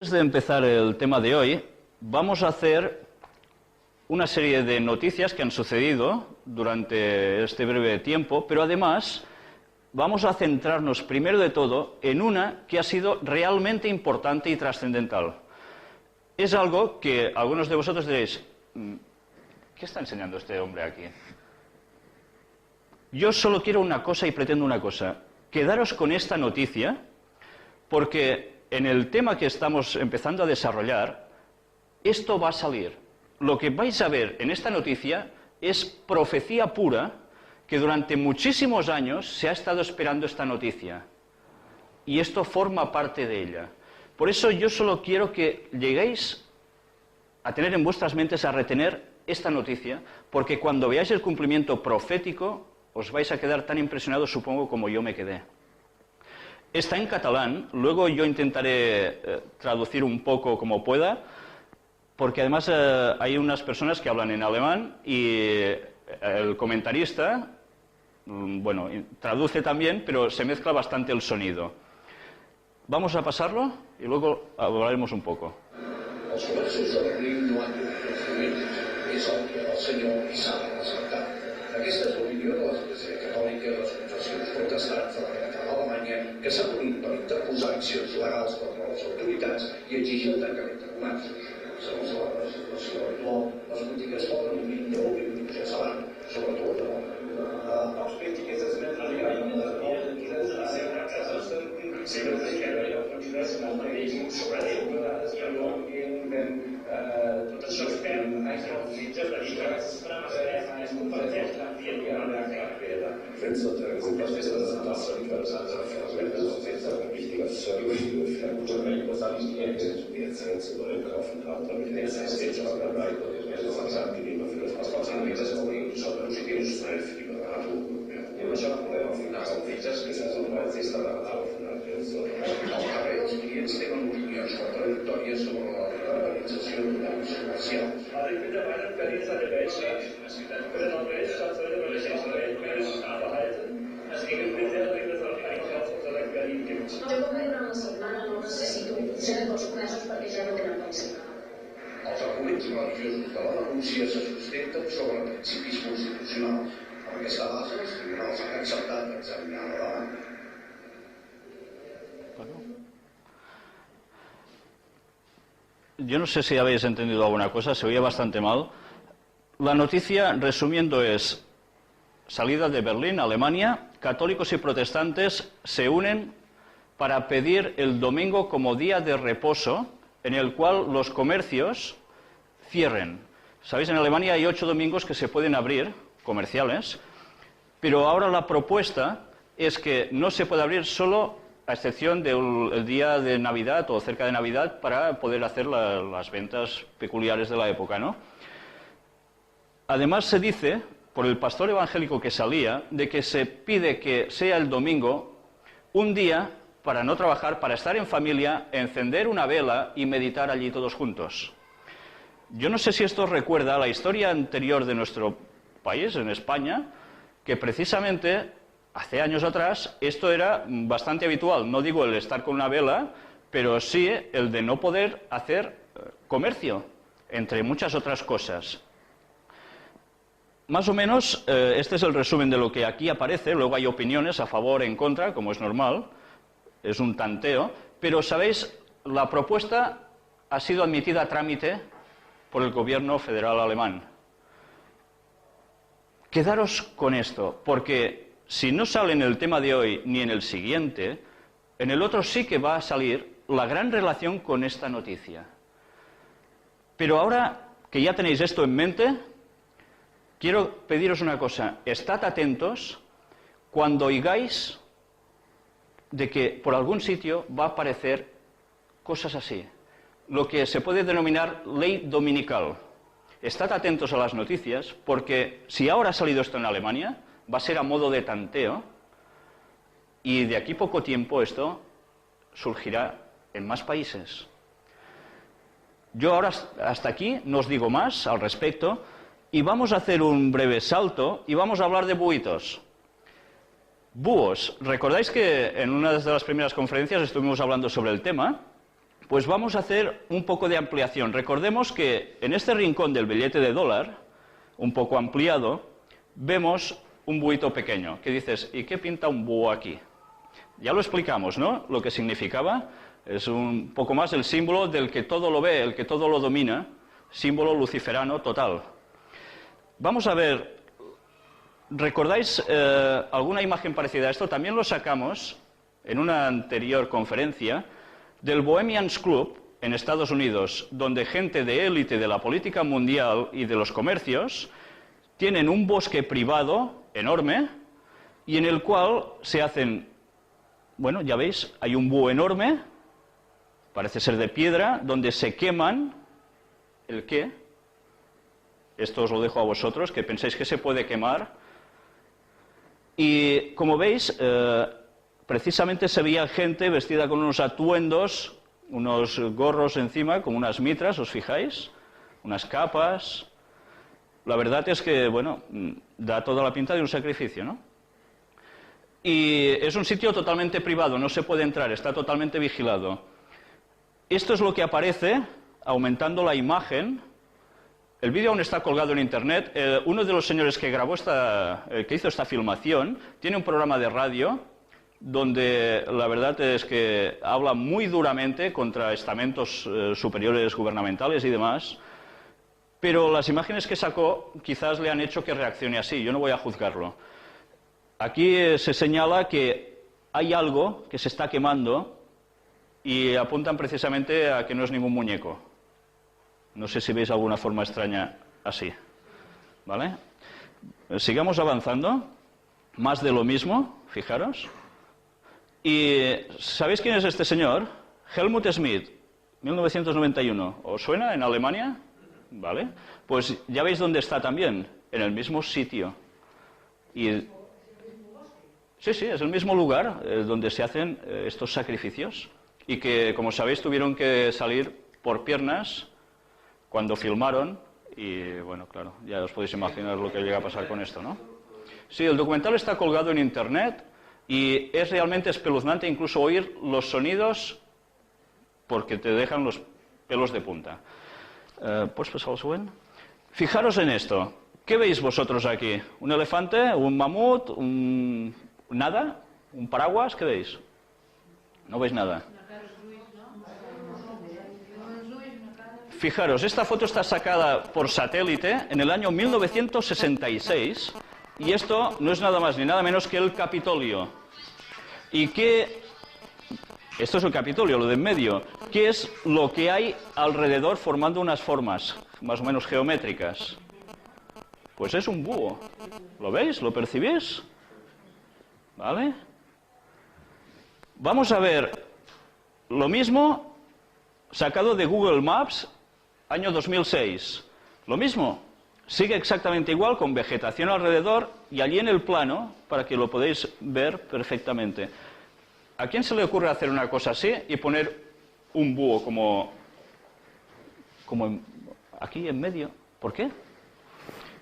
Antes de empezar el tema de hoy, vamos a hacer una serie de noticias que han sucedido durante este breve tiempo, pero además vamos a centrarnos primero de todo en una que ha sido realmente importante y trascendental. Es algo que algunos de vosotros diréis, ¿qué está enseñando este hombre aquí? Yo solo quiero una cosa y pretendo una cosa, quedaros con esta noticia, porque en el tema que estamos empezando a desarrollar, esto va a salir. Lo que vais a ver en esta noticia es profecía pura, que durante muchísimos años se ha estado esperando esta noticia. Y esto forma parte de ella. Por eso yo solo quiero que lleguéis a tener en vuestras mentes, a retener esta noticia, porque cuando veáis el cumplimiento profético, os vais a quedar tan impresionados, supongo, como yo me quedé. Está en catalán, luego yo intentaré traducir un poco como pueda, porque además hay unas personas que hablan en alemán y el comentarista, bueno, traduce también, pero se mezcla bastante el sonido. Vamos a pasarlo y luego hablaremos un poco. Els comerços de Berlín no han donat compliment. És obvi que el Senyor hi s'ha de presentar. Aquesta és l'opinió de l'Església Catòlica de les confessions protestants de la capital d'Alemanya, que s'ha unit per interposar accions legals contra les autoritats i exigir el tancament de comerços. Segons la legislació actual, les botigues poden obrir 9 minuts a l'any, sobretot a l'hora. Auch wichtig ist es mit Anliegen, von diversen Anregungen alles verloren gehen, wenn das Sperren Fenstertage sind beispielsweise das ein wichtiger Service für Unternehmen, das habe ich jetzt zu kaufen haben, damit wir das jetzt schon dabei das ist angenehmer für das Transportieren, das ist auch schon schnell für die Beratung. Ja, ich habe auf die Nachricht, das ist also weil sich da laufen els clients tenen opinions contradictòries sobre la liberalització de l'ús comercial. Ich bin der Meinung, Berlin ist eine Weltstadt. Für eine Weltstadt sollte man sich auch weltmännisch verhalten. Das Gegenbild wäre, wenn es auch einen Kaufvertrag Berlin gibt. Jo com que durant la setmana no necessito ser dels comerços perquè ja no tenen pensament. Els arguments religiosos de la denúncia se sustenten sobre principis constitucionals. Amb aquesta base, els tribunals han acceptat d'examinar la demanda. Yo no sé si habéis entendido alguna cosa, se oía bastante mal. La noticia, resumiendo, es salida de Berlín, Alemania, católicos y protestantes se unen para pedir el domingo como día de reposo en el cual los comercios cierren. Sabéis, en Alemania hay 8 domingos que se pueden abrir, comerciales, pero ahora la propuesta es que no se puede abrir solo a excepción del día de Navidad o cerca de Navidad para poder hacer las ventas peculiares de la época, ¿no? Además se dice, por el pastor evangélico que salía, de que se pide que sea el domingo un día para no trabajar, para estar en familia, encender una vela y meditar allí todos juntos. Yo no sé si esto recuerda a la historia anterior de nuestro país, en España, que precisamente hace años atrás esto era bastante habitual. No digo el estar con una vela, pero sí el de no poder hacer comercio, entre muchas otras cosas. Más o menos este es el resumen de lo que aquí aparece. Luego hay opiniones a favor, en contra, como es normal. Es un tanteo. Pero, ¿sabéis? La propuesta ha sido admitida a trámite por el gobierno federal alemán. Quedaros con esto, porque si no sale en el tema de hoy ni en el siguiente, en el otro sí que va a salir la gran relación con esta noticia. Pero ahora que ya tenéis esto en mente, quiero pediros una cosa. Estad atentos cuando oigáis de que por algún sitio va a aparecer cosas así. Lo que se puede denominar ley dominical. Estad atentos a las noticias, porque si ahora ha salido esto en Alemania, va a ser a modo de tanteo, y de aquí poco tiempo esto surgirá en más países. Yo ahora hasta aquí no os digo más al respecto, y vamos a hacer un breve salto y vamos a hablar de buitos. Búhos. ¿Recordáis que en una de las primeras conferencias estuvimos hablando sobre el tema? Pues vamos a hacer un poco de ampliación. Recordemos que en este rincón del billete de dólar, un poco ampliado, vemos un buito pequeño, que dices, ¿y qué pinta un búho aquí? Ya lo explicamos, ¿no? Lo que significaba. Es un poco más el símbolo del que todo lo ve, el que todo lo domina, símbolo luciferano total. Vamos a ver, ¿recordáis alguna imagen parecida a esto? También lo sacamos en una anterior conferencia del Bohemians Club en Estados Unidos, donde gente de élite de la política mundial y de los comercios tienen un bosque privado enorme y en el cual se hacen, bueno, ya veis, hay un búho enorme, parece ser de piedra, donde se queman, ¿el qué? Esto os lo dejo a vosotros, que pensáis que se puede quemar. Y como veis, precisamente se veía gente vestida con unos atuendos, unos gorros encima, como unas mitras, ¿os fijáis? Unas capas. La verdad es que, bueno, da toda la pinta de un sacrificio, ¿no? Y es un sitio totalmente privado, no se puede entrar, está totalmente vigilado. Esto es lo que aparece, aumentando la imagen. El vídeo aún está colgado en Internet. Uno de los señores que grabó que hizo esta filmación, tiene un programa de radio donde la verdad es que habla muy duramente contra estamentos superiores gubernamentales y demás, pero las imágenes que sacó quizás le han hecho que reaccione así. Yo no voy a juzgarlo. Aquí se señala que hay algo que se está quemando y apuntan precisamente a que no es ningún muñeco. No sé si veis alguna forma extraña así. ¿Vale? Sigamos avanzando. Más de lo mismo, fijaros. ¿Y sabéis quién es este señor? Helmut Schmidt, 1991. ¿Os suena? ¿En Alemania? ¿Vale? Pues ya veis dónde está también, en el mismo sitio. Y sí, es el mismo lugar donde se hacen estos sacrificios. Y que, como sabéis, tuvieron que salir por piernas cuando filmaron. Y, bueno, claro, ya os podéis imaginar lo que llega a pasar con esto, ¿no? Sí, el documental está colgado en Internet y es realmente espeluznante incluso oír los sonidos porque te dejan los pelos de punta. ¿Puedes pasar al siguiente? Fijaros en esto. ¿Qué veis vosotros aquí? ¿Un elefante? ¿Un mamut? ¿Nada? ¿Un paraguas? ¿Qué veis? No veis nada. Fijaros, esta foto está sacada por satélite en el año 1966 y esto no es nada más ni nada menos que el Capitolio. ¿Y qué? Esto es el Capitolio, lo de en medio. ¿Qué es lo que hay alrededor formando unas formas más o menos geométricas? Pues es un búho. ¿Lo veis? ¿Lo percibís? ¿Vale? Vamos a ver lo mismo sacado de Google Maps, año 2006. Lo mismo, sigue exactamente igual, con vegetación alrededor y allí en el plano, para que lo podáis ver perfectamente. ¿A quién se le ocurre hacer una cosa así y poner un búho como aquí en medio? ¿Por qué?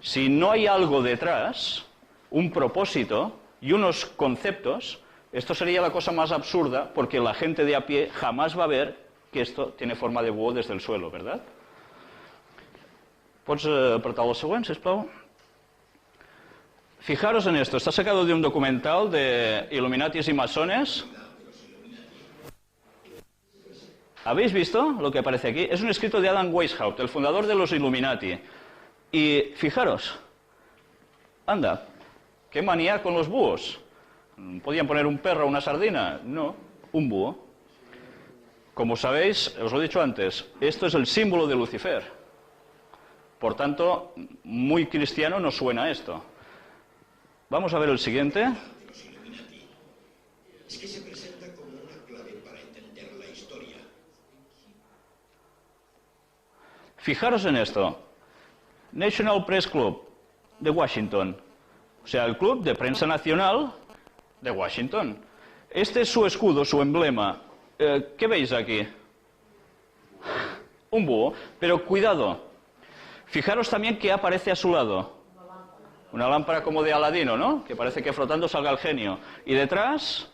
Si no hay algo detrás, un propósito y unos conceptos, esto sería la cosa más absurda, porque la gente de a pie jamás va a ver que esto tiene forma de búho desde el suelo, ¿verdad? Pots apretar el següent, sisplau? Fijaros en esto, está sacado de un documental de Illuminatis y masones. ¿Habéis visto lo que aparece aquí? Es un escrito de Adam Weishaupt, el fundador de los Illuminati. Y fijaros, anda, qué manía con los búhos. ¿Podían poner un perro o una sardina? No, un búho. Como sabéis, os lo he dicho antes, esto es el símbolo de Lucifer. Por tanto, muy cristiano nos suena esto. Vamos a ver el siguiente. Es que se presenta como una clave para entender la historia. Fijaros en esto. National Press Club de Washington. O sea, el Club de Prensa Nacional de Washington. Este es su escudo, su emblema. ¿Qué veis aquí? Un búho. Pero cuidado. Fijaros también qué aparece a su lado. Una lámpara como de Aladino, ¿no? Que parece que flotando salga el genio. Y detrás,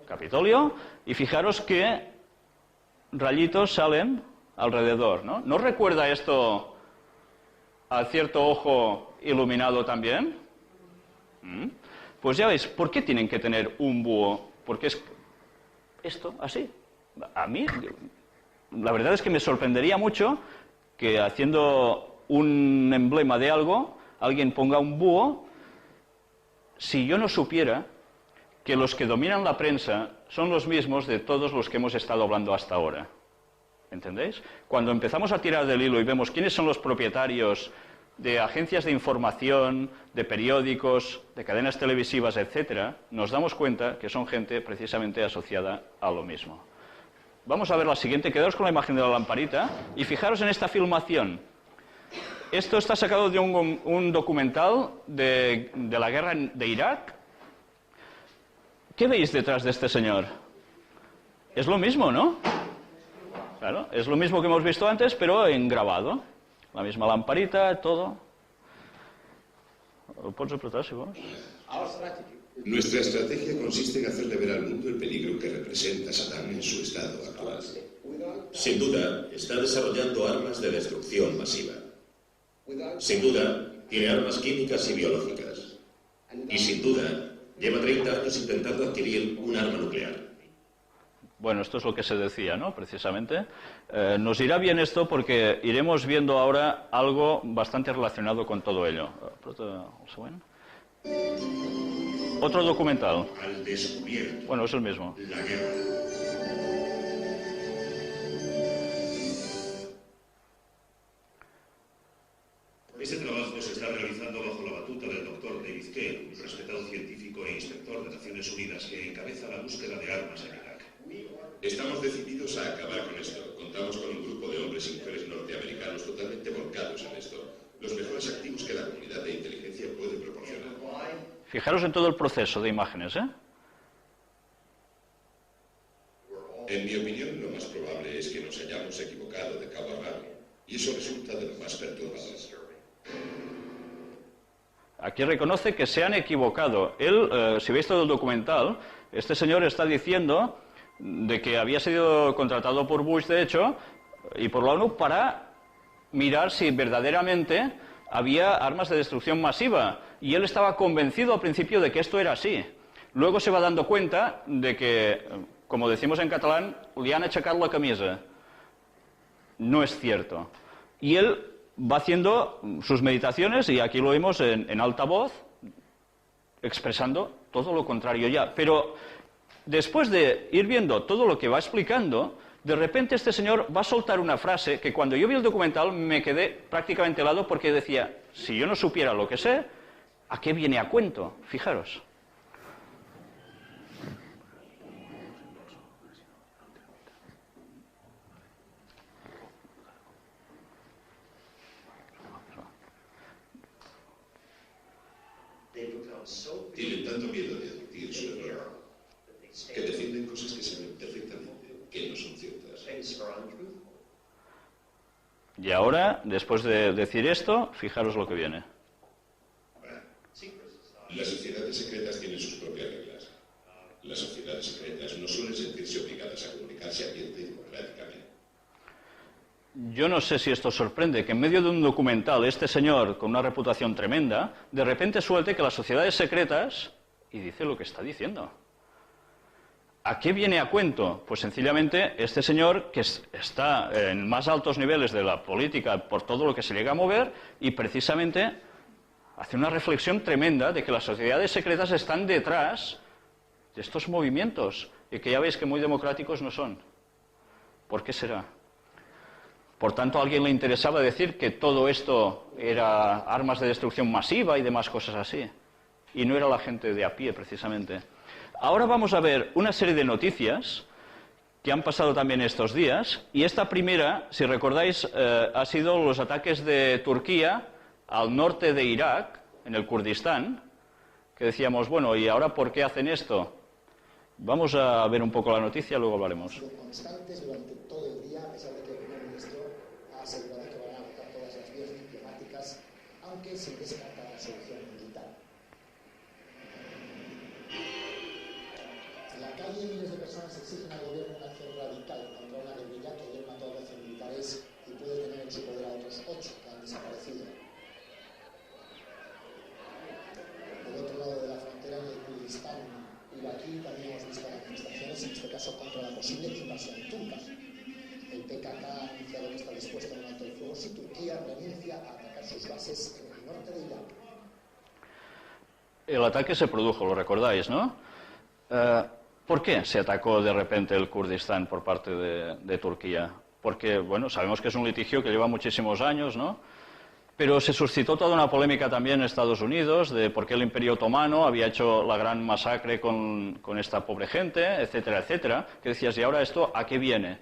Capitolio. Y fijaros que rayitos salen alrededor, ¿no? ¿No recuerda esto a cierto ojo iluminado también? Pues ya veis, ¿por qué tienen que tener un búho? Porque es esto, así. A mí, la verdad es que me sorprendería mucho que haciendo un emblema de algo, alguien ponga un búho, si yo no supiera que los que dominan la prensa son los mismos de todos los que hemos estado hablando hasta ahora. ¿Entendéis? Cuando empezamos a tirar del hilo y vemos quiénes son los propietarios de agencias de información, de periódicos, de cadenas televisivas, etcétera, nos damos cuenta que son gente precisamente asociada a lo mismo. Vamos a ver la siguiente, quedaos con la imagen de la lamparita y fijaros en esta filmación. Esto está sacado de un documental de la guerra de Irak. ¿Qué veis detrás de este señor? Es lo mismo, ¿no? Claro, es lo mismo que hemos visto antes, pero en grabado. La misma lamparita, todo. ¿Lo puedes apretar, si vos? Nuestra estrategia consiste en hacerle ver al mundo el peligro que representa Saddam en su estado actual. Sin duda, está desarrollando armas de destrucción masiva. Sin duda, tiene armas químicas y biológicas. Y sin duda, lleva 30 años intentando adquirir un arma nuclear. Bueno, esto es lo que se decía, ¿no? Precisamente. Nos irá bien esto porque iremos viendo ahora algo bastante relacionado con todo ello. Otro documental. Al descubierto. Bueno, es el mismo. La guerra. Este trabajo se está realizando bajo la batuta del Dr. David Kane, un respetado científico e inspector de Naciones Unidas que encabeza la búsqueda de armas en Irak. Estamos decididos a acabar con esto. Contamos con un grupo de hombres y mujeres norteamericanos totalmente volcados en esto. Los mejores activos que la comunidad de inteligencia puede proporcionar. Fijaros en todo el proceso de imágenes, ¿eh? En mi opinión, lo más probable es que nos hayamos equivocado de cabo a rabo. Y eso resulta de lo más perturbador. Aquí reconoce que se han equivocado. Él, si veis todo el documental, este señor está diciendo de que había sido contratado por Bush, de hecho, y por la ONU para mirar si verdaderamente había armas de destrucción masiva. Y él estaba convencido al principio de que esto era así. Luego se va dando cuenta de que, como decimos en catalán, le han achacado la camisa. No es cierto. Y él va haciendo sus meditaciones, y aquí lo vemos en alta voz, expresando todo lo contrario ya. Pero después de ir viendo todo lo que va explicando, de repente este señor va a soltar una frase que cuando yo vi el documental me quedé prácticamente helado porque decía, si yo no supiera lo que sé, ¿a qué viene a cuento? Fijaros. Tienen tanto miedo de admitir su error que defienden cosas que saben perfectamente que no son ciertas. Y ahora, después de decir esto, fijaros lo que viene. Las sociedades secretas tienen sus propias reglas. Las sociedades secretas no suelen sentirse obligadas a comunicarse abierta y democráticamente. Yo no sé si esto sorprende, que en medio de un documental este señor, con una reputación tremenda, de repente suelte que las sociedades secretas, y dice lo que está diciendo. ¿A qué viene a cuento? Pues sencillamente este señor que está en más altos niveles de la política por todo lo que se llega a mover y precisamente hace una reflexión tremenda de que las sociedades secretas están detrás de estos movimientos y que ya veis que muy democráticos no son. ¿Por qué será? Por tanto, a alguien le interesaba decir que todo esto era armas de destrucción masiva y demás cosas así. Y no era la gente de a pie, precisamente. Ahora vamos a ver una serie de noticias que han pasado también estos días. Y esta primera, si recordáis, ha sido los ataques de Turquía al norte de Irak, en el Kurdistán, que decíamos, bueno, ¿y ahora por qué hacen esto? Vamos a ver un poco la noticia, luego hablaremos. Constantes durante todo el día, a pesar de que el primer ministro ha asegurado que van a adoptar todas las vías diplomáticas, aunque sin descartar la solución militar. La la calle miles de personas exigen al gobierno una acción radical contra una guerrilla que ayer mató a 12 militares y puede tener en su poder a otros 8 que han desaparecido. Del otro lado de la frontera, en el Kurdistán iraquí, también hemos visto manifestaciones, en este caso contra la posible invasión turca. El PKK ha anunciado que está dispuesto a un alto el fuego si Turquía renuncia a atacar sus bases en el norte de Irak. El ataque se produjo, lo recordáis, ¿no? ¿Por qué se atacó de repente el Kurdistán por parte de Turquía? Porque, bueno, sabemos que es un litigio que lleva muchísimos años, ¿no? Pero se suscitó toda una polémica también en Estados Unidos de por qué el Imperio Otomano había hecho la gran masacre con esta pobre gente, etcétera, etcétera. Que decías, ¿y ahora esto a qué viene?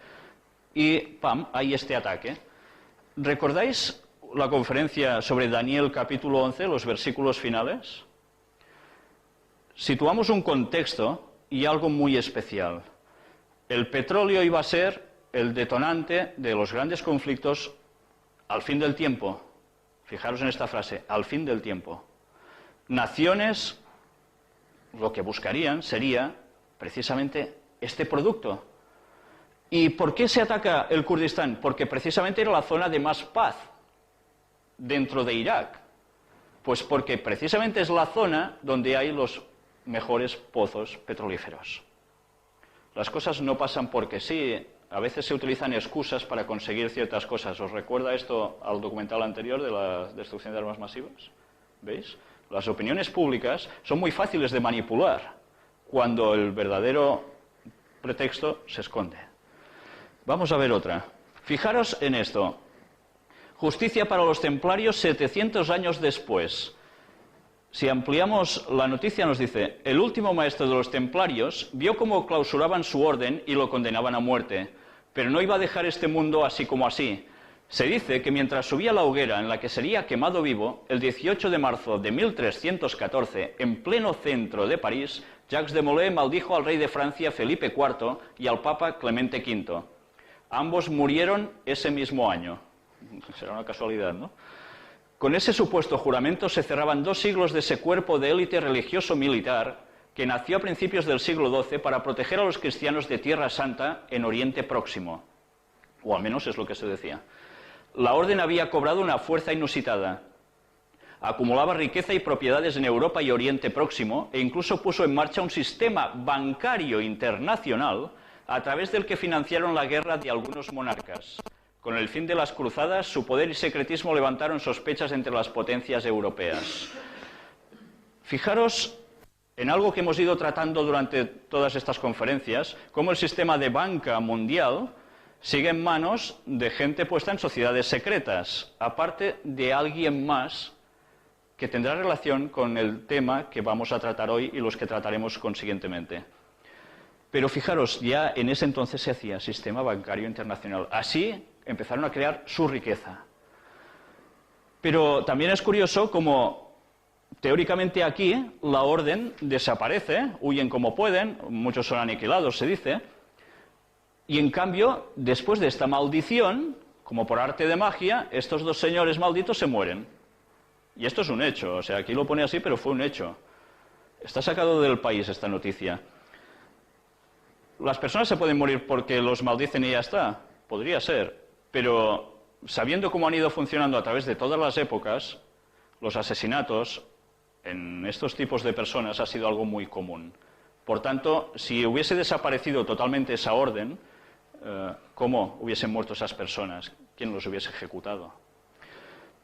Y, ¡pam!, hay este ataque. ¿Recordáis la conferencia sobre Daniel capítulo 11, los versículos finales? Situamos un contexto y algo muy especial. El petróleo iba a ser el detonante de los grandes conflictos al fin del tiempo. Fijaros en esta frase, al fin del tiempo. Naciones, lo que buscarían sería precisamente este producto. ¿Y por qué se ataca el Kurdistán? Porque precisamente era la zona de más paz dentro de Irak. Pues porque precisamente es la zona donde hay los mejores pozos petrolíferos. Las cosas no pasan porque sí, a veces se utilizan excusas para conseguir ciertas cosas. ¿Os recuerda esto al documental anterior de la destrucción de armas masivas? ¿Veis? Las opiniones públicas son muy fáciles de manipular cuando el verdadero pretexto se esconde. Vamos a ver otra. Fijaros en esto. Justicia para los templarios 700 años después. Si ampliamos la noticia nos dice, el último maestro de los templarios vio cómo clausuraban su orden y lo condenaban a muerte, pero no iba a dejar este mundo así como así. Se dice que mientras subía la hoguera en la que sería quemado vivo, el 18 de marzo de 1314, en pleno centro de París, Jacques de Molay maldijo al rey de Francia Felipe IV y al papa Clemente V. Ambos murieron ese mismo año. Será una casualidad, ¿no? Con ese supuesto juramento se cerraban 2 siglos de ese cuerpo de élite religioso-militar que nació a principios del siglo XII para proteger a los cristianos de Tierra Santa en Oriente Próximo. O al menos es lo que se decía. La orden había cobrado una fuerza inusitada. Acumulaba riqueza y propiedades en Europa y Oriente Próximo e incluso puso en marcha un sistema bancario internacional a través del que financiaron la guerra de algunos monarcas. Con el fin de las cruzadas, su poder y secretismo levantaron sospechas entre las potencias europeas. Fijaros en algo que hemos ido tratando durante todas estas conferencias, cómo el sistema de banca mundial sigue en manos de gente puesta en sociedades secretas, aparte de alguien más que tendrá relación con el tema que vamos a tratar hoy y los que trataremos consiguientemente. Pero fijaros, ya en ese entonces se hacía sistema bancario internacional. Así empezaron a crear su riqueza. Pero también es curioso como teóricamente aquí la orden desaparece, huyen como pueden, muchos son aniquilados, se dice, y en cambio, después de esta maldición, como por arte de magia, estos 2 señores malditos se mueren. Y esto es un hecho, o sea, aquí lo pone así, pero fue un hecho. Está sacado del país esta noticia. ¿Las personas se pueden morir porque los maldicen y ya está? Podría ser. Pero sabiendo cómo han ido funcionando a través de todas las épocas, los asesinatos en estos tipos de personas ha sido algo muy común. Por tanto, si hubiese desaparecido totalmente esa orden, ¿cómo hubiesen muerto esas personas? ¿Quién los hubiese ejecutado?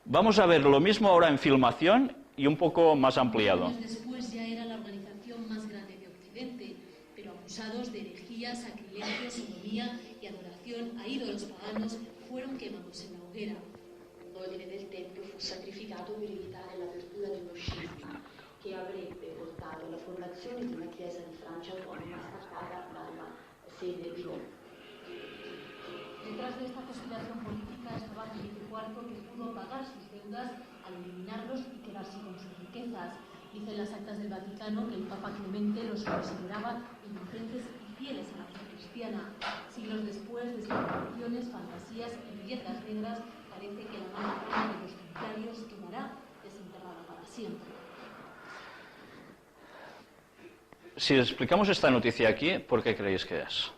Vamos a ver lo mismo ahora en filmación y un poco más ampliado. Años después ya era la organización más grande de Occidente, pero acusados de herejías, sacrilegio, sodomía y adoración a ídolos paganos, fueron quemados en la hoguera. L'ordine del Tempio fu sacrificato per evitare l'apertura di uno scisma che avrebbe portato alla formazione di una chiesa di Francia autonoma staccata dalla sede di Roma. Detrás de esta conspiración política estaba Felipe IV, que pudo pagar sus deudas al eliminarlos y quedarse con sus riquezas. Dicen las actas del Vaticano que el Papa Clemente los consideraba inocentes y fieles a la fe cristiana. Siglos después de especulaciones, fantasías y billetas negras, parece que la mala fama de los templarios quedará desenterrada para siempre. si explicamos esta noticia aquí, ¿por qué creéis que es?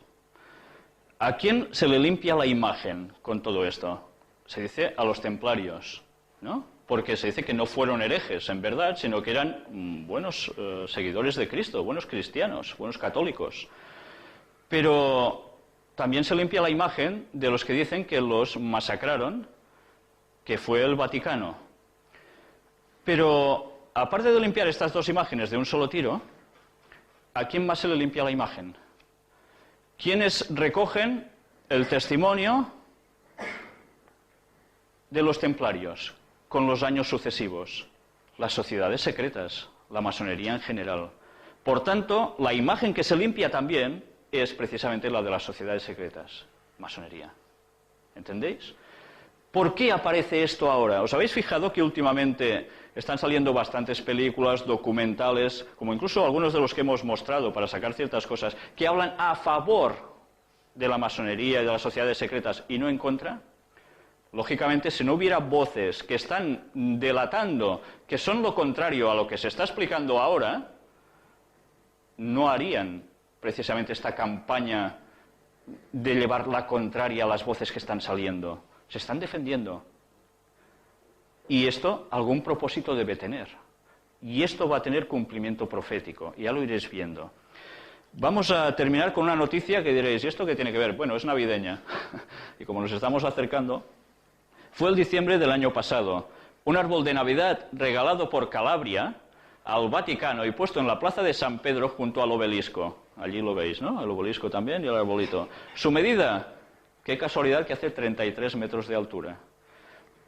¿A quién se le limpia la imagen con todo esto? Se dice a los templarios, ¿no? Porque se dice que no fueron herejes, en verdad, sino que eran buenos seguidores de Cristo, buenos cristianos, buenos católicos. Pero también se limpia la imagen de los que dicen que los masacraron, que fue el Vaticano. Pero, aparte de limpiar estas dos imágenes de un solo tiro, ¿a quién más se le limpia la imagen? ¿Quiénes recogen el testimonio de los templarios con los años sucesivos? Las sociedades secretas, la masonería en general. Por tanto, la imagen que se limpia también es precisamente la de las sociedades secretas, masonería. ¿Entendéis? ¿Por qué aparece esto ahora? ¿Os habéis fijado que últimamente están saliendo bastantes películas, documentales, como incluso algunos de los que hemos mostrado para sacar ciertas cosas, que hablan a favor de la masonería y de las sociedades secretas y no en contra? Lógicamente, si no hubiera voces que están delatando que son lo contrario a lo que se está explicando ahora, no harían precisamente esta campaña de llevar la contraria a las voces que están saliendo. Se están defendiendo. Y esto algún propósito debe tener. Y esto va a tener cumplimiento profético. Ya lo iréis viendo. Vamos a terminar con una noticia que diréis, ¿y esto qué tiene que ver? Bueno, es navideña. Y como nos estamos acercando, fue el diciembre del año pasado. Un árbol de Navidad regalado por Calabria al Vaticano y puesto en la plaza de San Pedro junto al obelisco. Allí lo veis, ¿no? El obelisco también y el arbolito. Su medida, qué casualidad que hace 33 metros de altura.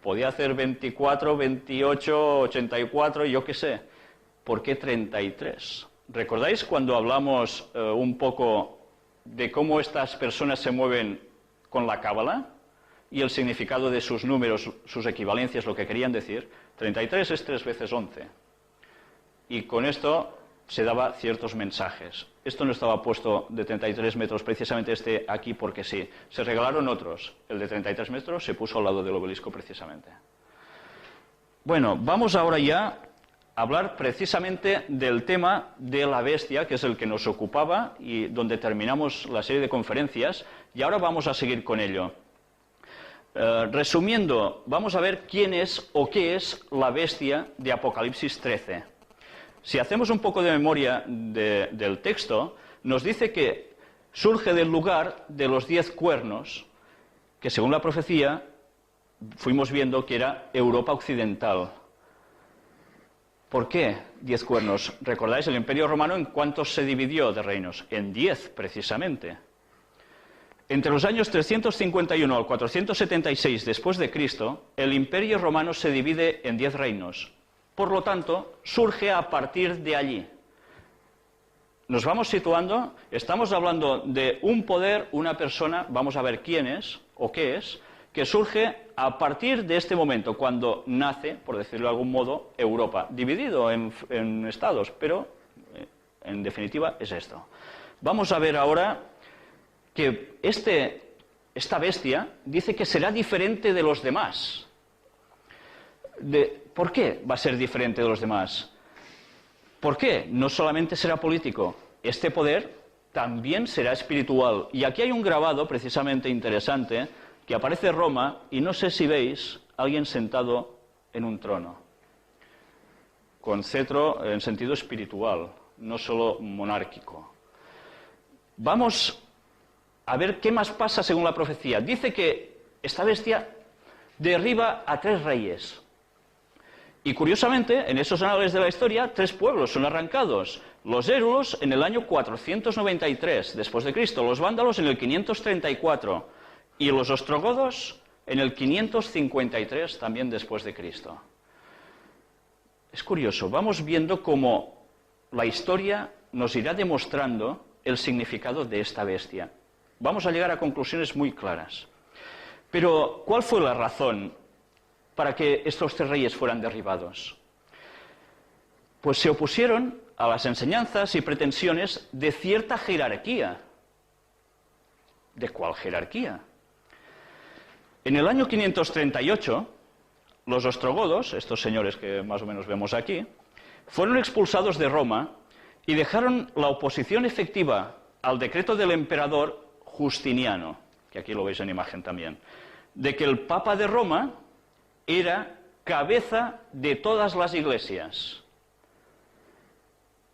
Podía hacer 24, 28, 84, yo qué sé. ¿Por qué 33? ¿Recordáis cuando hablamos un poco de cómo estas personas se mueven con la cábala? Y el significado de sus números, sus equivalencias, lo que querían decir. 33 es 3 veces 11. Y con esto se daba ciertos mensajes. Esto no estaba puesto de 33 metros, precisamente este aquí porque sí. Se regalaron otros. El de 33 metros se puso al lado del obelisco precisamente. Bueno, vamos ahora ya a hablar precisamente del tema de la bestia, que es el que nos ocupaba y donde terminamos la serie de conferencias, y ahora vamos a seguir con ello. Resumiendo, vamos a ver quién es o qué es la bestia de Apocalipsis 13. Si hacemos un poco de memoria del texto, nos dice que surge del lugar de los 10 cuernos, que según la profecía fuimos viendo que era Europa occidental. ¿Por qué 10 cuernos? ¿Recordáis el Imperio Romano en cuántos se dividió de reinos? En 10, precisamente. Entre los años 351 al 476 después de Cristo, el Imperio Romano se divide en 10 reinos. Por lo tanto, surge a partir de allí. Nos vamos situando, estamos hablando de un poder, una persona, vamos a ver quién es o qué es, que surge a partir de este momento, cuando nace, por decirlo de algún modo, Europa, dividido en estados, pero en definitiva es esto. Vamos a ver ahora que esta bestia dice que será diferente de los demás. ¿Por qué va a ser diferente de los demás? ¿Por qué? No solamente será político, este poder también será espiritual. Y aquí hay un grabado precisamente interesante, que aparece Roma, y no sé si veis a alguien sentado en un trono, con cetro en sentido espiritual, no solo monárquico. Vamos a ver qué más pasa según la profecía. Dice que esta bestia derriba a 3 reyes. Y curiosamente, en esos anales de la historia, 3 pueblos son arrancados. Los érulos en el año 493 después de Cristo, los vándalos en el 534 y los ostrogodos en el 553 también después de Cristo. Es curioso, vamos viendo cómo la historia nos irá demostrando el significado de esta bestia. Vamos a llegar a conclusiones muy claras. Pero, ¿cuál fue la razón para que estos 3 reyes fueran derribados? Pues se opusieron a las enseñanzas y pretensiones de cierta jerarquía. ¿De cuál jerarquía? En el año 538, los ostrogodos, estos señores que más o menos vemos aquí, fueron expulsados de Roma y dejaron la oposición efectiva al decreto del emperador Justiniano, que aquí lo veis en imagen también, de que el Papa de Roma era cabeza de todas las iglesias.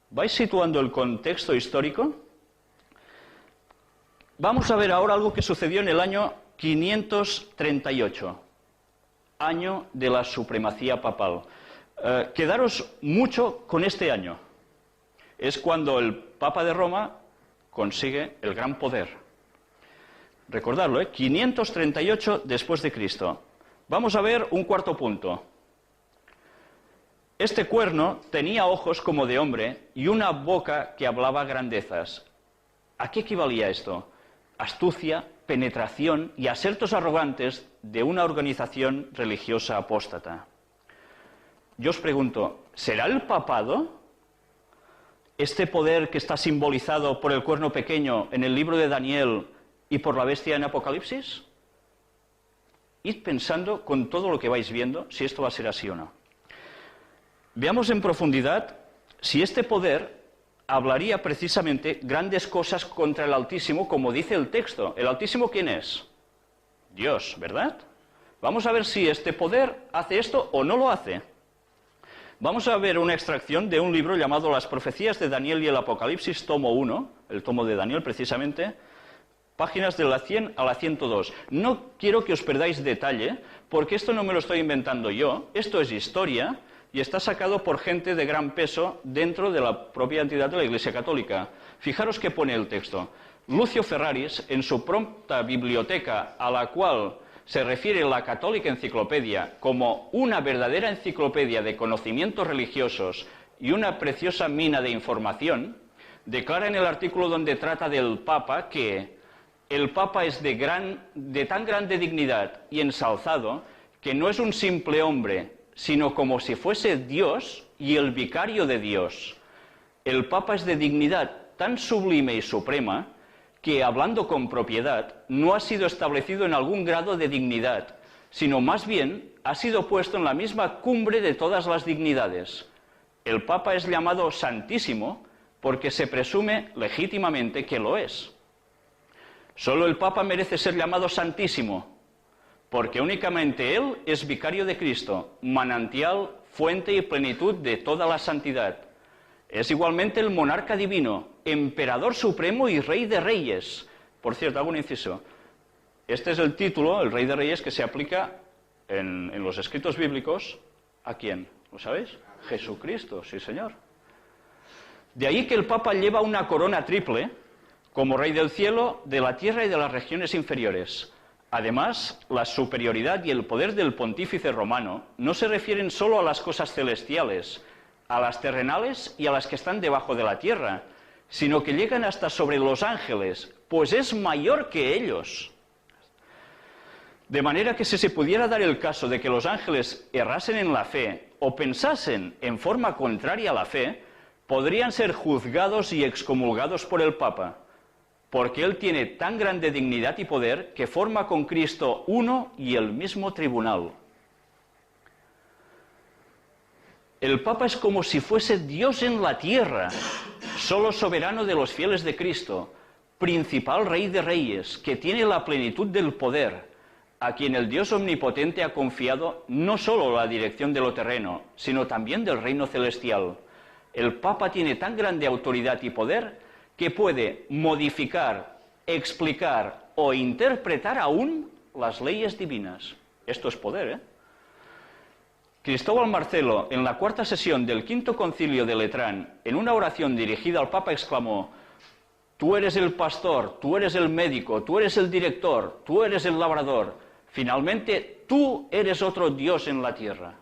¿Vais situando el contexto histórico? Vamos a ver ahora algo que sucedió en el año 538, año de la supremacía papal. Quedaros mucho con este año. Es cuando el Papa de Roma consigue el gran poder. Recordadlo, 538 después de Cristo. Vamos a ver un cuarto punto. Este cuerno tenía ojos como de hombre y una boca que hablaba grandezas. ¿A qué equivalía esto? Astucia, penetración y asertos arrogantes de una organización religiosa apóstata. Yo os pregunto, ¿será el papado este poder que está simbolizado por el cuerno pequeño en el libro de Daniel y por la bestia en Apocalipsis? Id pensando con todo lo que vais viendo si esto va a ser así o no. Veamos en profundidad si este poder hablaría precisamente grandes cosas contra el Altísimo, como dice el texto. ¿El Altísimo quién es? Dios, ¿verdad? Vamos a ver si este poder hace esto o no lo hace. Vamos a ver una extracción de un libro llamado Las Profecías de Daniel y el Apocalipsis, tomo 1, el tomo de Daniel precisamente, páginas de la 100 a la 102. No quiero que os perdáis detalle, porque esto no me lo estoy inventando yo, esto es historia, y está sacado por gente de gran peso dentro de la propia entidad de la Iglesia Católica. Fijaros que pone el texto. Lucio Ferraris, en su pronta biblioteca, a la cual se refiere la Católica Enciclopedia como una verdadera enciclopedia de conocimientos religiosos y una preciosa mina de información, declara en el artículo donde trata del Papa que el Papa es de tan grande dignidad y ensalzado que no es un simple hombre, sino como si fuese Dios y el vicario de Dios. El Papa es de dignidad tan sublime y suprema que, hablando con propiedad, no ha sido establecido en algún grado de dignidad, sino más bien ha sido puesto en la misma cumbre de todas las dignidades. El Papa es llamado Santísimo porque se presume legítimamente que lo es. Solo el Papa merece ser llamado Santísimo, porque únicamente Él es vicario de Cristo, manantial, fuente y plenitud de toda la santidad. Es igualmente el monarca divino, emperador supremo y rey de reyes. Por cierto, hago un inciso. Este es el título, el rey de reyes, que se aplica en los escritos bíblicos. ¿A quién? ¿Lo sabéis? Jesucristo, sí señor. De ahí que el Papa lleva una corona triple, como rey del cielo, de la tierra y de las regiones inferiores. Además, la superioridad y el poder del pontífice romano no se refieren solo a las cosas celestiales, a las terrenales y a las que están debajo de la tierra, sino que llegan hasta sobre los ángeles, pues es mayor que ellos. De manera que si se pudiera dar el caso de que los ángeles errasen en la fe o pensasen en forma contraria a la fe, podrían ser juzgados y excomulgados por el Papa, porque Él tiene tan grande dignidad y poder que forma con Cristo uno y el mismo tribunal. El Papa es como si fuese Dios en la tierra, solo soberano de los fieles de Cristo, principal Rey de Reyes, que tiene la plenitud del poder, a quien el Dios omnipotente ha confiado no solo la dirección de lo terreno, sino también del reino celestial. El Papa tiene tan grande autoridad y poder que puede modificar, explicar o interpretar aún las leyes divinas. Esto es poder, ¿eh? Cristóbal Marcelo, en la cuarta sesión del Quinto Concilio de Letrán, en una oración dirigida al Papa, exclamó: «Tú eres el pastor, tú eres el médico, tú eres el director, tú eres el labrador. Finalmente, tú eres otro Dios en la tierra».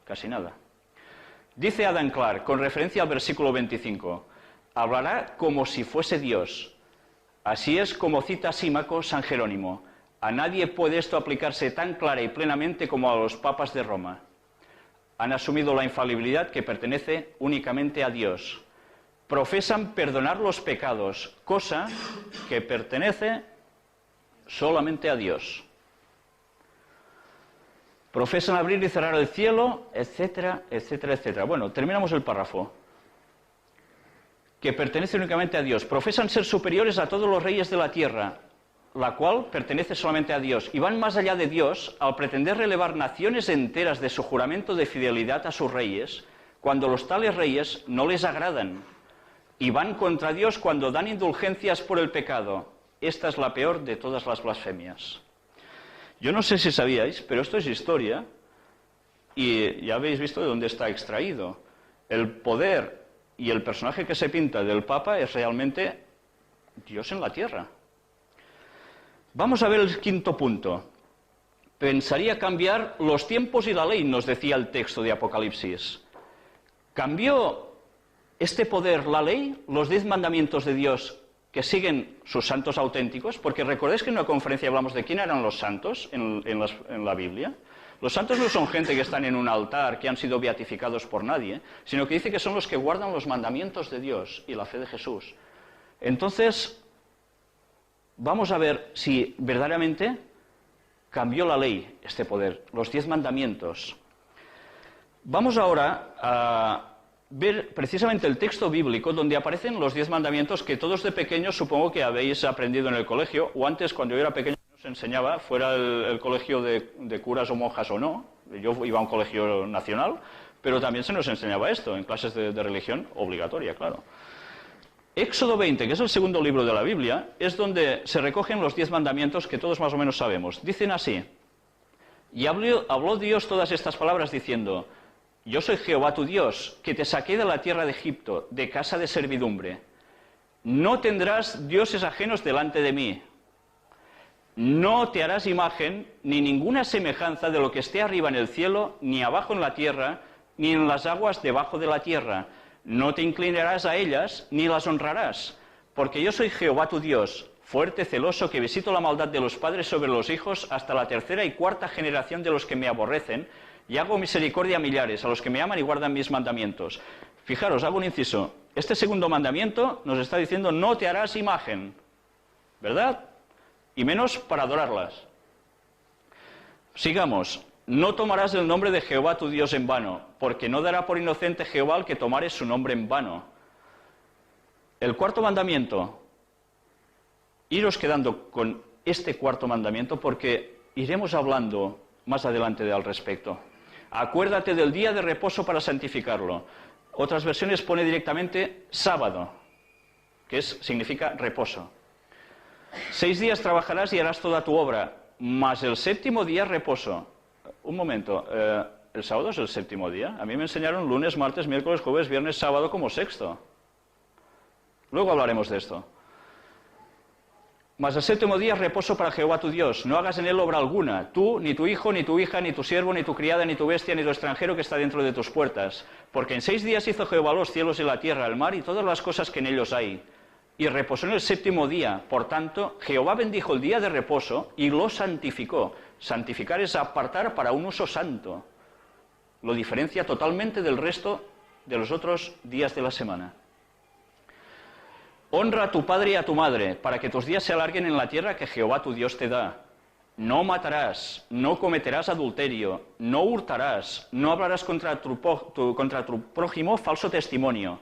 Casi nada. Dice Adam Clarke, con referencia al versículo 25, «Hablará como si fuese Dios». Así es como cita Símaco San Jerónimo. A nadie puede esto aplicarse tan clara y plenamente como a los papas de Roma. Han asumido la infalibilidad que pertenece únicamente a Dios. Profesan perdonar los pecados, cosa que pertenece solamente a Dios. Profesan abrir y cerrar el cielo, etcétera, etcétera, etcétera. Bueno, terminamos el párrafo. que pertenece únicamente a Dios. Profesan ser superiores a todos los reyes de la tierra, la cual pertenece solamente a Dios. Y van más allá de Dios al pretender relevar naciones enteras de su juramento de fidelidad a sus reyes, cuando los tales reyes no les agradan. Y van contra Dios cuando dan indulgencias por el pecado. Esta es la peor de todas las blasfemias. Yo no sé si sabíais, pero esto es historia y ya habéis visto de dónde está extraído. El poder y el personaje que se pinta del Papa es realmente Dios en la tierra. Vamos a ver el quinto punto. Pensaría cambiar los tiempos y la ley, nos decía el texto de Apocalipsis. ¿Cambió este poder la ley, los 10 mandamientos de Dios que siguen sus santos auténticos? Porque recordáis que en una conferencia hablamos de quién eran los santos en la Biblia. Los santos no son gente que están en un altar, que han sido beatificados por nadie, sino que dice que son los que guardan los mandamientos de Dios y la fe de Jesús. Entonces, vamos a ver si verdaderamente cambió la ley este poder, los 10 mandamientos. Vamos ahora a ver precisamente el texto bíblico donde aparecen los 10 mandamientos que todos de pequeños supongo que habéis aprendido en el colegio, o antes cuando yo era pequeño nos enseñaba, fuera el colegio de curas o monjas o no. Yo iba a un colegio nacional, pero también se nos enseñaba esto en clases de religión obligatoria, claro. Éxodo 20, que es el segundo libro de la Biblia, es donde se recogen los 10 mandamientos que todos más o menos sabemos. Dicen así: y habló Dios todas estas palabras diciendo: yo soy Jehová tu Dios, que te saqué de la tierra de Egipto, de casa de servidumbre. No tendrás dioses ajenos delante de mí. No te harás imagen ni ninguna semejanza de lo que esté arriba en el cielo, ni abajo en la tierra, ni en las aguas debajo de la tierra. No te inclinarás a ellas, ni las honrarás, porque yo soy Jehová tu Dios, fuerte, celoso, que visito la maldad de los padres sobre los hijos hasta la 3ª y 4ª generación de los que me aborrecen, y hago misericordia a millares, a los que me aman y guardan mis mandamientos. Fijaros, hago un inciso. Este segundo mandamiento nos está diciendo: no te harás imagen, ¿verdad? Y menos para adorarlas. Sigamos. No tomarás el nombre de Jehová tu Dios en vano, porque no dará por inocente Jehová al que tomare su nombre en vano. El cuarto mandamiento. Iros quedando con este cuarto mandamiento porque iremos hablando más adelante al respecto. Acuérdate del día de reposo para santificarlo. Otras versiones pone directamente sábado, que significa reposo. 6 días trabajarás y harás toda tu obra, mas el 7º día reposo. Un momento, ¿el sábado es el 7º día? A mí me enseñaron lunes, martes, miércoles, jueves, viernes, sábado como 6º. Luego hablaremos de esto. Mas el 7º día reposo para Jehová tu Dios. No hagas en él obra alguna, tú, ni tu hijo, ni tu hija, ni tu siervo, ni tu criada, ni tu bestia, ni tu extranjero que está dentro de tus puertas. Porque en 6 días hizo Jehová los cielos y la tierra, el mar y todas las cosas que en ellos hay. Y reposó en el 7º día. Por tanto, Jehová bendijo el día de reposo y lo santificó. Santificar es apartar para un uso santo. Lo diferencia totalmente del resto de los otros días de la semana. Honra a tu padre y a tu madre, para que tus días se alarguen en la tierra que Jehová tu Dios te da. No matarás, no cometerás adulterio, no hurtarás, no hablarás contra tu prójimo falso testimonio.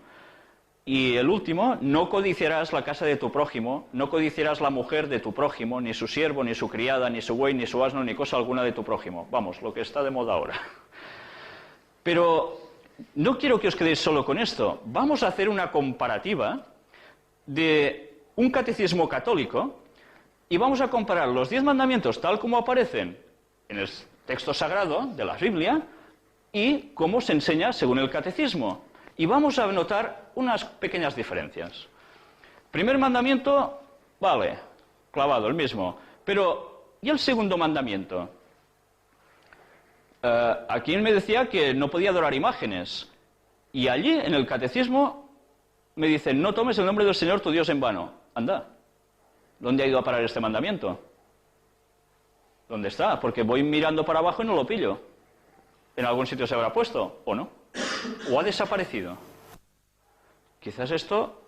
Y el último, no codiciarás la casa de tu prójimo, no codiciarás la mujer de tu prójimo, ni su siervo, ni su criada, ni su buey, ni su asno, ni cosa alguna de tu prójimo. Vamos, lo que está de moda ahora. Pero no quiero que os quedéis solo con esto. Vamos a hacer una comparativa de un catecismo católico y vamos a comparar los 10 mandamientos tal como aparecen en el texto sagrado de la Biblia y cómo se enseña según el catecismo. Y vamos a notar unas pequeñas diferencias. Primer mandamiento, vale, clavado, el mismo. Pero, ¿y el segundo mandamiento? Aquí me decía que no podía adorar imágenes. Y allí, en el catecismo, me dicen: no tomes el nombre del Señor tu Dios en vano. Anda, ¿dónde ha ido a parar este mandamiento? ¿Dónde está? Porque voy mirando para abajo y no lo pillo. ¿En algún sitio se habrá puesto o no? ¿O ha desaparecido? Quizás esto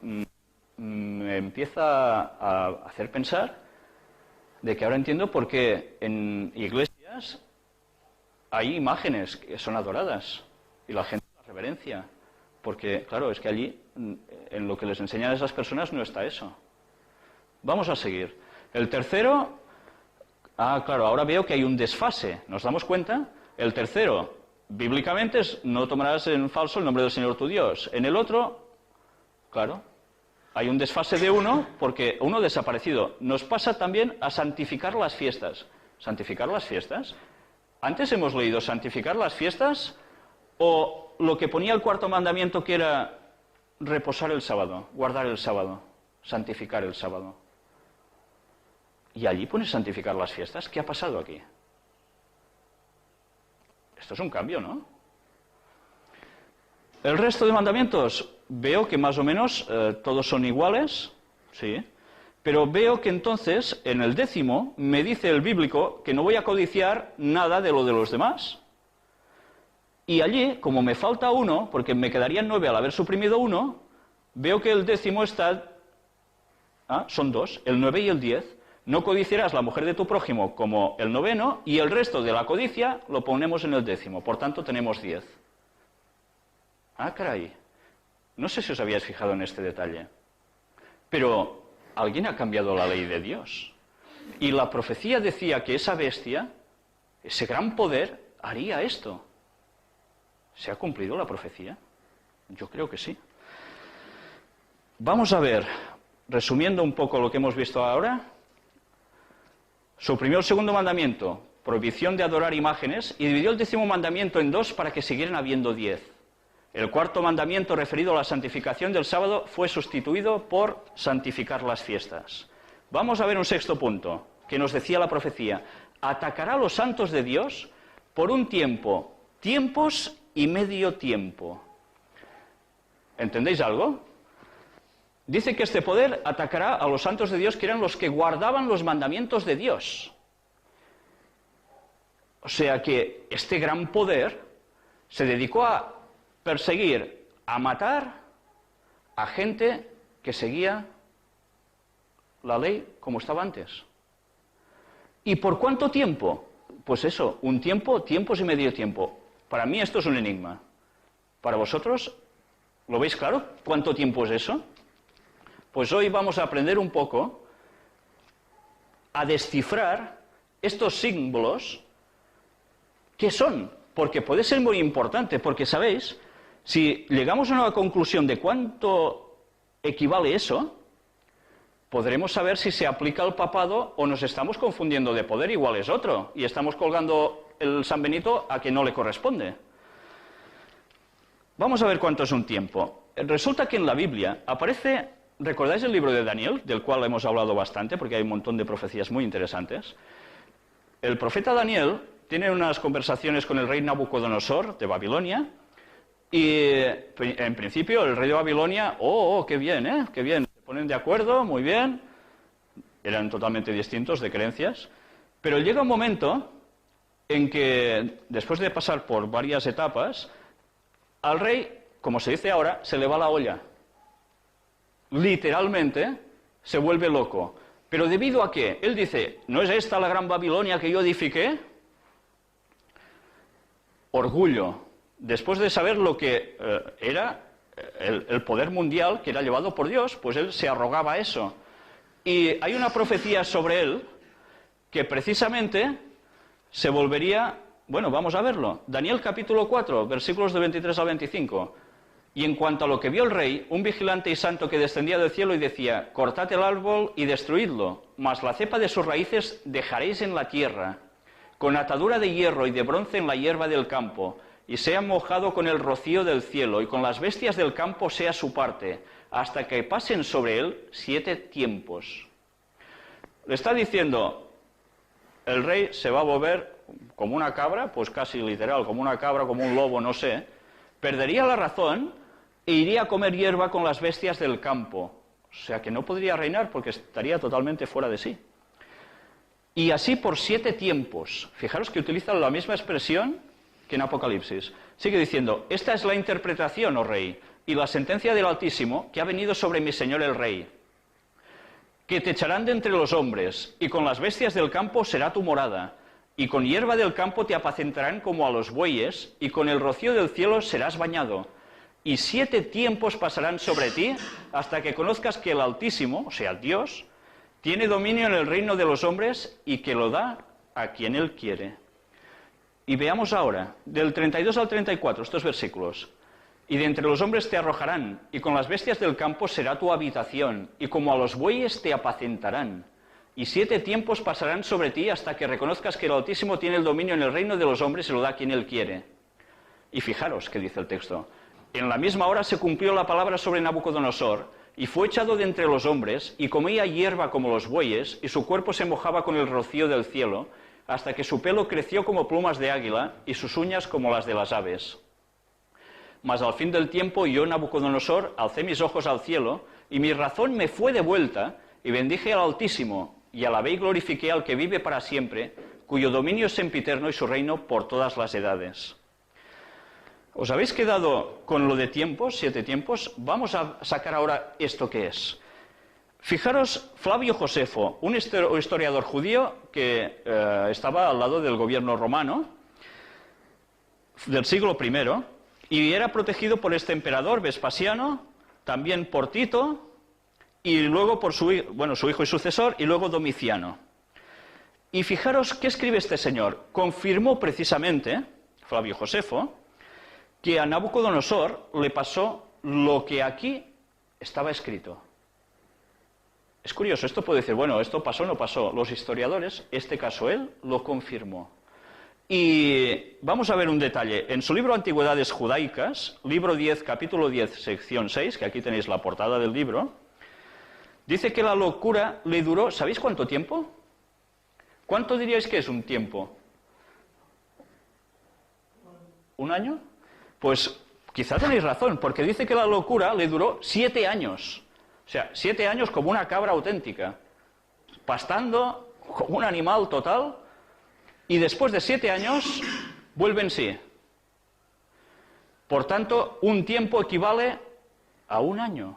me empieza a hacer pensar de que ahora entiendo por qué en iglesias hay imágenes que son adoradas y la gente las reverencia. Porque, claro, es que allí, en lo que les enseñan a esas personas, no está eso. Vamos a seguir. El tercero, claro, ahora veo que hay un desfase. ¿Nos damos cuenta? El tercero, bíblicamente, es no tomarás en falso el nombre del Señor tu Dios. En el otro, claro, hay un desfase de uno, porque uno ha desaparecido. Nos pasa también a santificar las fiestas. ¿Santificar las fiestas? Antes hemos leído santificar las fiestas o lo que ponía el cuarto mandamiento, que era reposar el sábado, guardar el sábado, santificar el sábado. Y allí pone santificar las fiestas. ¿Qué ha pasado aquí? Esto es un cambio, ¿no? El resto de mandamientos, veo que más o menos todos son iguales, sí, pero veo que entonces, en el 10º, me dice el bíblico que no voy a codiciar nada de lo de los demás. Y allí, como me falta uno, porque me quedarían 9 al haber suprimido uno, veo que el 10º está... son 2, el 9 y el 10. No codiciarás la mujer de tu prójimo como el 9º, y el resto de la codicia lo ponemos en el 10º. Por tanto, tenemos 10. Caray. No sé si os habíais fijado en este detalle. Pero alguien ha cambiado la ley de Dios. Y la profecía decía que esa bestia, ese gran poder, haría esto. ¿Se ha cumplido la profecía? Yo creo que sí. Vamos a ver, resumiendo un poco lo que hemos visto ahora. Suprimió el segundo mandamiento, prohibición de adorar imágenes, y dividió el 10º mandamiento en 2 para que siguieran habiendo 10. El cuarto mandamiento, referido a la santificación del sábado, fue sustituido por santificar las fiestas. Vamos a ver un sexto punto, que nos decía la profecía. Atacará a los santos de Dios por un tiempo, tiempos y medio tiempo. ¿Entendéis algo? Dice que este poder atacará a los santos de Dios, que eran los que guardaban los mandamientos de Dios. O sea que este gran poder se dedicó a perseguir, a matar a gente que seguía la ley como estaba antes. ¿Y por cuánto tiempo? Pues eso, un tiempo, tiempos y medio tiempo. Para mí esto es un enigma. ¿Para vosotros? ¿Lo veis claro? ¿Cuánto tiempo es eso? Pues hoy vamos a aprender un poco a descifrar estos símbolos. ¿Qué son? Porque puede ser muy importante, porque, ¿sabéis? Si llegamos a una conclusión de cuánto equivale eso, podremos saber si se aplica al papado o nos estamos confundiendo de poder, igual es otro, y estamos colgando el San Benito a que no le corresponde. Vamos a ver cuánto es un tiempo. Resulta que en la Biblia aparece, ¿recordáis el libro de Daniel, del cual hemos hablado bastante, porque hay un montón de profecías muy interesantes? El profeta Daniel tiene unas conversaciones con el rey Nabucodonosor de Babilonia, y en principio el rey de Babilonia, qué bien, qué bien, se ponen de acuerdo, muy bien, eran totalmente distintos de creencias, pero llega un momento en que, después de pasar por varias etapas, al rey, como se dice ahora, se le va la olla. Literalmente se vuelve loco. ¿Pero debido a qué? Él dice, ¿no es esta la gran Babilonia que yo edifiqué? Orgullo. Después de saber lo que era el poder mundial que era llevado por Dios, pues él se arrogaba eso. Y hay una profecía sobre él que precisamente se volvería... Bueno, vamos a verlo. Daniel capítulo 4, versículos de 23 al 25. Y en cuanto a lo que vio el rey, un vigilante y santo que descendía del cielo y decía, cortad el árbol y destruidlo, mas la cepa de sus raíces dejaréis en la tierra, con atadura de hierro y de bronce en la hierba del campo, y sea mojado con el rocío del cielo, y con las bestias del campo sea su parte, hasta que pasen sobre él 7 tiempos. Le está diciendo, el rey se va a volver como una cabra, pues casi literal, como una cabra, como un lobo, no sé, perdería la razón e iría a comer hierba con las bestias del campo. O sea que no podría reinar porque estaría totalmente fuera de sí. Y así por 7 tiempos. Fijaros que utilizan la misma expresión que en Apocalipsis. Sigue diciendo, esta es la interpretación, oh rey, y la sentencia del Altísimo que ha venido sobre mi señor el rey, que te echarán de entre los hombres, y con las bestias del campo será tu morada, y con hierba del campo te apacentarán como a los bueyes, y con el rocío del cielo serás bañado, y 7 tiempos pasarán sobre ti hasta que conozcas que el Altísimo, o sea, Dios, tiene dominio en el reino de los hombres y que lo da a quien Él quiere. Y veamos ahora, del 32 al 34, estos versículos. Y de entre los hombres te arrojarán, y con las bestias del campo será tu habitación, y como a los bueyes te apacentarán. Y 7 tiempos pasarán sobre ti hasta que reconozcas que el Altísimo tiene el dominio en el reino de los hombres y lo da a quien Él quiere. Y fijaros qué dice el texto. En la misma hora se cumplió la palabra sobre Nabucodonosor, y fue echado de entre los hombres, y comía hierba como los bueyes, y su cuerpo se mojaba con el rocío del cielo, hasta que su pelo creció como plumas de águila, y sus uñas como las de las aves. Mas al fin del tiempo yo, Nabucodonosor, alcé mis ojos al cielo, y mi razón me fue devuelta, y bendije al Altísimo, y alabé y glorifiqué al que vive para siempre, cuyo dominio es sempiterno y su reino por todas las edades. ¿Os habéis quedado con lo de tiempos, 7 tiempos? Vamos a sacar ahora esto que es. Fijaros, Flavio Josefo, un historiador judío que estaba al lado del gobierno romano del siglo I, y era protegido por este emperador Vespasiano, también por Tito, y luego por su hijo y sucesor, y luego Domiciano. Y fijaros qué escribe este señor. Confirmó precisamente, Flavio Josefo, que a Nabucodonosor le pasó lo que aquí estaba escrito. Es curioso, esto puede decir, bueno, esto pasó o no pasó. Los historiadores, este caso él, lo confirmó. Y vamos a ver un detalle. En su libro Antigüedades Judaicas, libro 10, capítulo 10, sección 6, que aquí tenéis la portada del libro, dice que la locura le duró, ¿sabéis cuánto tiempo? ¿Cuánto diríais que es un tiempo? ¿Un año? Pues quizá tenéis razón, porque dice que la locura le duró 7 años. O sea, 7 años como una cabra auténtica, pastando como un animal total, y después de 7 años vuelve en sí. Por tanto, un tiempo equivale a un año.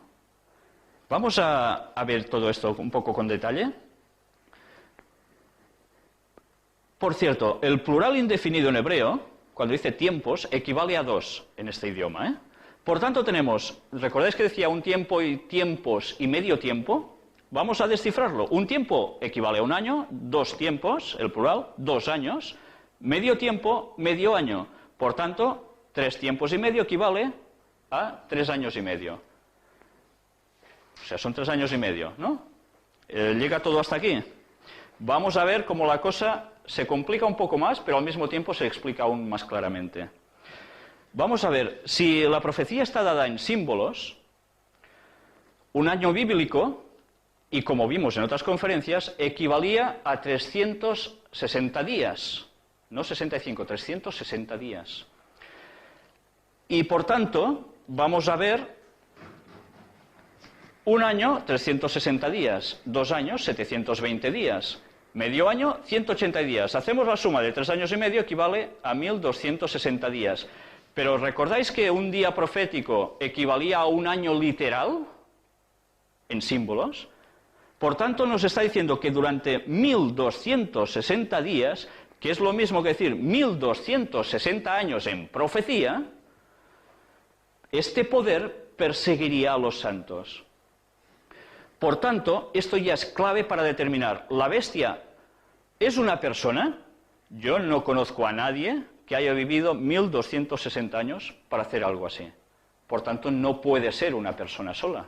Vamos a ver todo esto un poco con detalle. Por cierto, el plural indefinido en hebreo, cuando dice tiempos, equivale a 2 en este idioma, ¿eh? Por tanto tenemos, ¿recordáis que decía un tiempo y tiempos y medio tiempo? Vamos a descifrarlo. Un tiempo equivale a un año, 2 tiempos, el plural, 2 años. Medio tiempo, medio año. Por tanto, 3 tiempos y medio equivale a 3 años y medio. O sea, son 3 años y medio, ¿no? ¿Llega todo hasta aquí? Vamos a ver cómo la cosa se complica un poco más, pero al mismo tiempo se explica aún más claramente. Vamos a ver, si la profecía está dada en símbolos, un año bíblico, y como vimos en otras conferencias, equivalía a 360 días, no 65, 360 días. Y por tanto, vamos a ver un año, 360 días, 2 años, 720 días, medio año, 180 días. Hacemos la suma de 3 años y medio, equivale a 1260 días. Pero ¿recordáis que un día profético equivalía a un año literal en símbolos? Por tanto, nos está diciendo que durante 1260 días, que es lo mismo que decir 1260 años en profecía, este poder perseguiría a los santos. Por tanto, esto ya es clave para determinar, ¿la bestia es una persona? Yo no conozco a nadie que haya vivido 1260 años para hacer algo así. Por tanto, no puede ser una persona sola.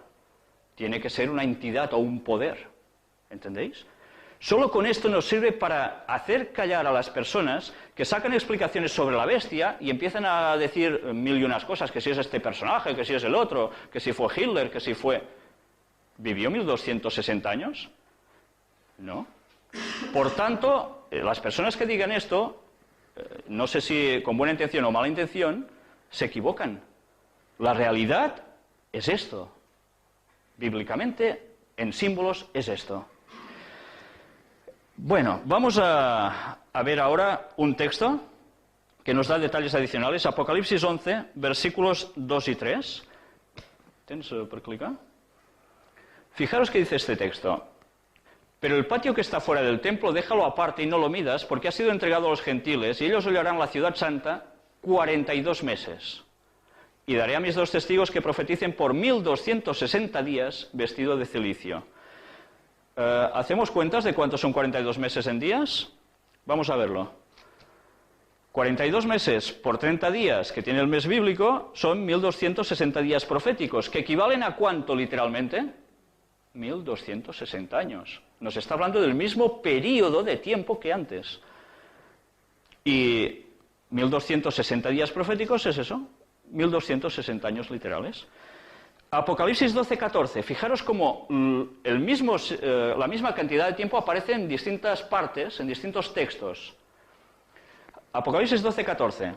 Tiene que ser una entidad o un poder. ¿Entendéis? Solo con esto nos sirve para hacer callar a las personas que sacan explicaciones sobre la bestia y empiezan a decir mil y unas cosas, que si es este personaje, que si es el otro, que si fue Hitler, que si fue... ¿Vivió 1260 años? No. Por tanto, las personas que digan esto, no sé si con buena intención o mala intención, se equivocan. La realidad es esto. Bíblicamente, en símbolos, es esto. Bueno, vamos a ver ahora un texto que nos da detalles adicionales. Apocalipsis 11, versículos 2 y 3. ¿Tienes por clicar? Fijaros que dice este texto. Pero el patio que está fuera del templo, déjalo aparte y no lo midas, porque ha sido entregado a los gentiles, y ellos hollarán la ciudad santa 42 meses. y daré a mis 2 testigos que profeticen por 1260 días vestido de cilicio. ¿Hacemos cuentas de cuántos son 42 meses en días? Vamos a verlo. 42 meses por 30 días que tiene el mes bíblico son 1260 días proféticos, que equivalen a ¿cuánto literalmente? 1260 años. Nos está hablando del mismo periodo de tiempo que antes. Y 1260 días proféticos es eso, 1260 años literales. Apocalipsis 12:14. Fijaros cómo la misma cantidad de tiempo aparece en distintas partes, en distintos textos. Apocalipsis 12:14.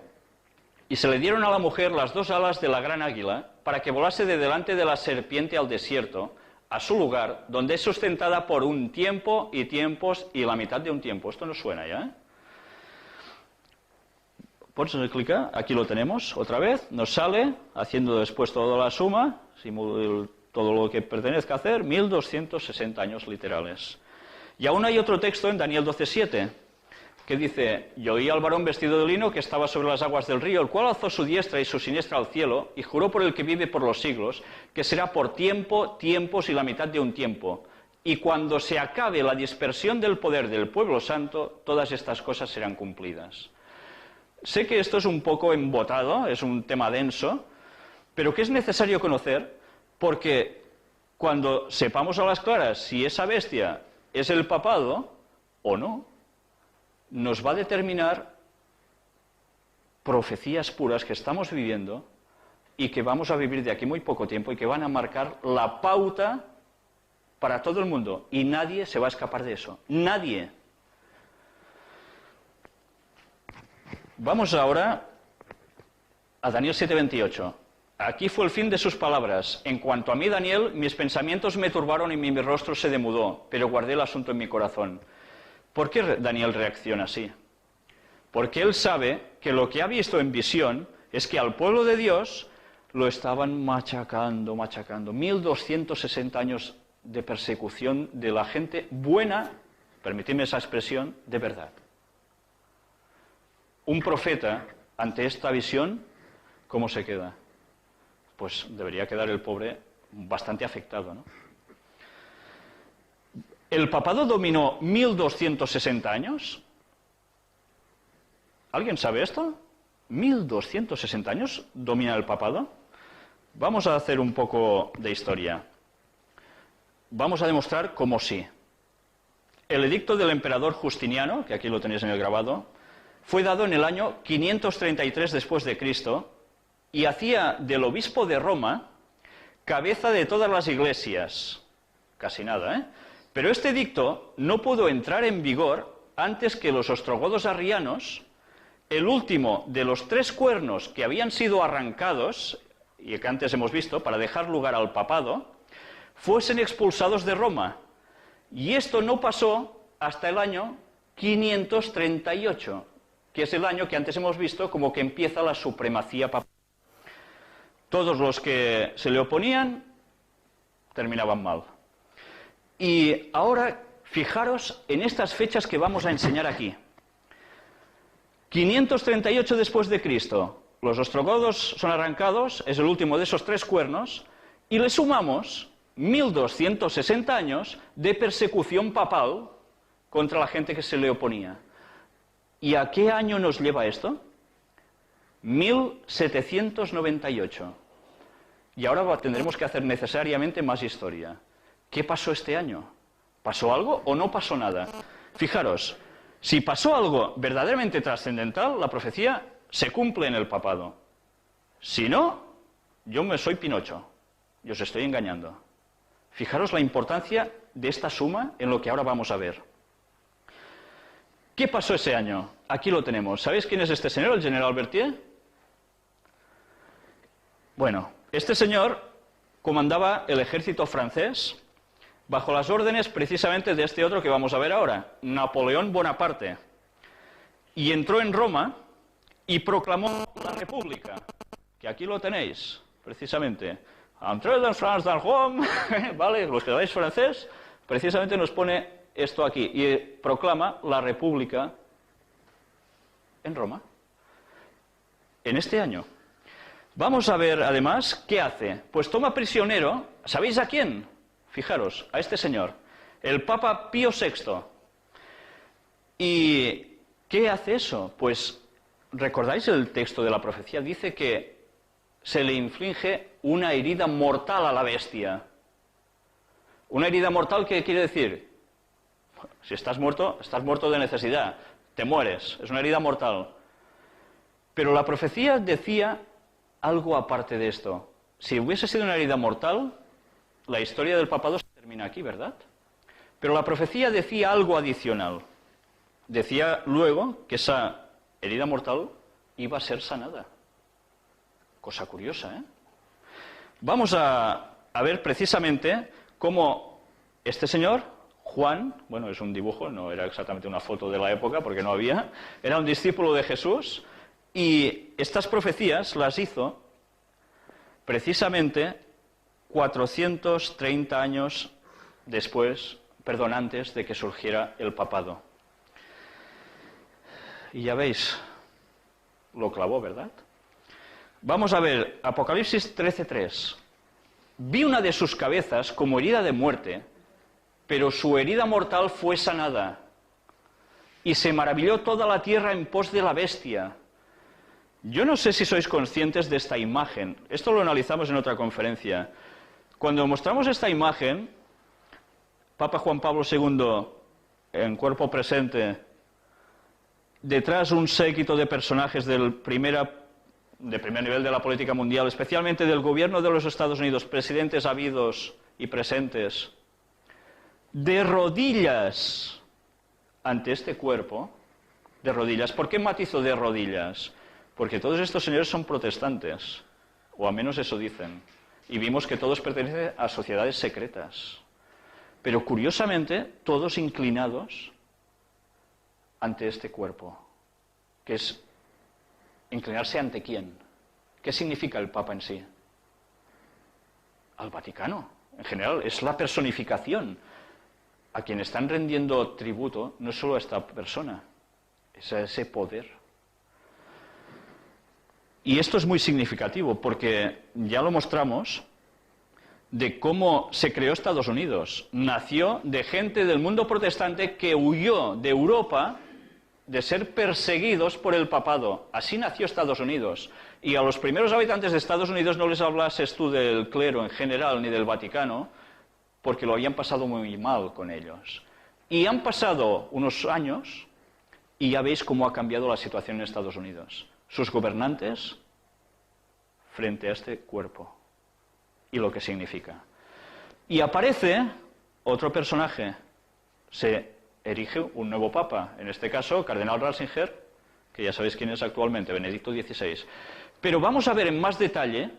Y se le dieron a la mujer las 2 alas de la gran águila para que volase de delante de la serpiente al desierto, a su lugar, donde es sustentada por un tiempo y tiempos y la mitad de un tiempo. Esto nos suena ya, ¿eh? Pues se clica, aquí lo tenemos, otra vez, nos sale, haciendo después toda la suma, todo lo que pertenezca a hacer, 1260 años literales. Y aún hay otro texto en Daniel 12:7, que dice, y oí al varón vestido de lino que estaba sobre las aguas del río, el cual alzó su diestra y su siniestra al cielo, y juró por el que vive por los siglos, que será por tiempo, tiempos y la mitad de un tiempo. Y cuando se acabe la dispersión del poder del pueblo santo, todas estas cosas serán cumplidas. Sé que esto es un poco embotado, es un tema denso, pero que es necesario conocer porque cuando sepamos a las claras si esa bestia es el papado o no, nos va a determinar profecías puras que estamos viviendo y que vamos a vivir de aquí muy poco tiempo y que van a marcar la pauta para todo el mundo. Y nadie se va a escapar de eso. Nadie. Vamos ahora a Daniel 7:28. Aquí fue el fin de sus palabras. En cuanto a mí, Daniel, mis pensamientos me turbaron y mi rostro se demudó, pero guardé el asunto en mi corazón. ¿Por qué Daniel reacciona así? Porque él sabe que lo que ha visto en visión es que al pueblo de Dios lo estaban machacando. 1260 años de persecución de la gente buena, permitidme esa expresión, de verdad. Un profeta, ante esta visión, ¿cómo se queda? Pues debería quedar el pobre bastante afectado, ¿no? ¿El papado dominó 1260 años? ¿Alguien sabe esto? ¿1260 años domina el papado? Vamos a hacer un poco de historia. Vamos a demostrar cómo sí. El edicto del emperador Justiniano, que aquí lo tenéis en el grabado, fue dado en el año 533 después de Cristo y hacía del obispo de Roma cabeza de todas las iglesias. Casi nada, ¿eh? Pero este edicto no pudo entrar en vigor antes que los ostrogodos arrianos, el último de los 3 cuernos que habían sido arrancados, y que antes hemos visto, para dejar lugar al papado, fuesen expulsados de Roma. Y esto no pasó hasta el año 538, que es el año que antes hemos visto como que empieza la supremacía papal. Todos los que se le oponían terminaban mal. Y ahora, fijaros en estas fechas que vamos a enseñar aquí. 538 después de Cristo, los ostrogodos son arrancados, es el último de esos 3 cuernos, y le sumamos 1260 años de persecución papal contra la gente que se le oponía. ¿Y a qué año nos lleva esto? 1798. Y ahora tendremos que hacer necesariamente más historia. ¿Qué pasó este año? ¿Pasó algo o no pasó nada? Fijaros, si pasó algo verdaderamente trascendental, la profecía se cumple en el papado. Si no, yo me soy Pinocho y os estoy engañando. Fijaros la importancia de esta suma en lo que ahora vamos a ver. ¿Qué pasó ese año? Aquí lo tenemos. ¿Sabéis quién es este señor, el general Berthier? Bueno, este señor comandaba el ejército francés bajo las órdenes precisamente de este otro que vamos a ver ahora, Napoleón Bonaparte. Y entró en Roma y proclamó la República, que aquí lo tenéis, precisamente. Entré en France dans Rome, ¿vale? Los que sabéis francés, precisamente nos pone esto aquí, y proclama la República en Roma, en este año. Vamos a ver, además, ¿qué hace? Pues toma prisionero, ¿sabéis a quién? Fijaros, a este señor, el Papa Pío VI. ¿Y qué hace eso? Pues, ¿recordáis el texto de la profecía? Dice que se le inflige una herida mortal a la bestia. ¿Una herida mortal qué quiere decir? Si estás muerto de necesidad, te mueres, es una herida mortal. Pero la profecía decía algo aparte de esto. Si hubiese sido una herida mortal, la historia del papado se termina aquí, ¿verdad? Pero la profecía decía algo adicional. Decía luego que esa herida mortal iba a ser sanada. Cosa curiosa, ¿eh? Vamos a ver precisamente cómo este señor, Juan, bueno, es un dibujo, no era exactamente una foto de la época porque no había, era un discípulo de Jesús y estas profecías las hizo precisamente 430 años antes de que surgiera el papado. Y ya veis, lo clavó, ¿verdad? Vamos a ver, Apocalipsis 13:3. Vi una de sus cabezas como herida de muerte, pero su herida mortal fue sanada. Y se maravilló toda la tierra en pos de la bestia. Yo no sé si sois conscientes de esta imagen. Esto lo analizamos en otra conferencia. Cuando mostramos esta imagen, Papa Juan Pablo II, en cuerpo presente, detrás un séquito de personajes de primer nivel de la política mundial, especialmente del gobierno de los Estados Unidos, presidentes habidos y presentes, de rodillas ante este cuerpo, de rodillas. ¿Por qué matizo de rodillas? Porque todos estos señores son protestantes, o al menos eso dicen, y vimos que todos pertenecen a sociedades secretas. Pero curiosamente, todos inclinados ante este cuerpo, que es inclinarse ante quién. ¿Qué significa el Papa en sí? Al Vaticano, en general, es la personificación. A quien están rendiendo tributo no es solo a esta persona, es a ese poder. Y esto es muy significativo, porque ya lo mostramos de cómo se creó Estados Unidos. Nació de gente del mundo protestante que huyó de Europa de ser perseguidos por el papado. Así nació Estados Unidos. Y a los primeros habitantes de Estados Unidos no les hablases tú del clero en general ni del Vaticano, porque lo habían pasado muy mal con ellos. Y han pasado unos años y ya veis cómo ha cambiado la situación en Estados Unidos. Sus gobernantes frente a este cuerpo y lo que significa. Y aparece otro personaje, se erige un nuevo papa, en este caso, Cardenal Ratzinger, que ya sabéis quién es actualmente, Benedicto XVI. Pero vamos a ver en más detalle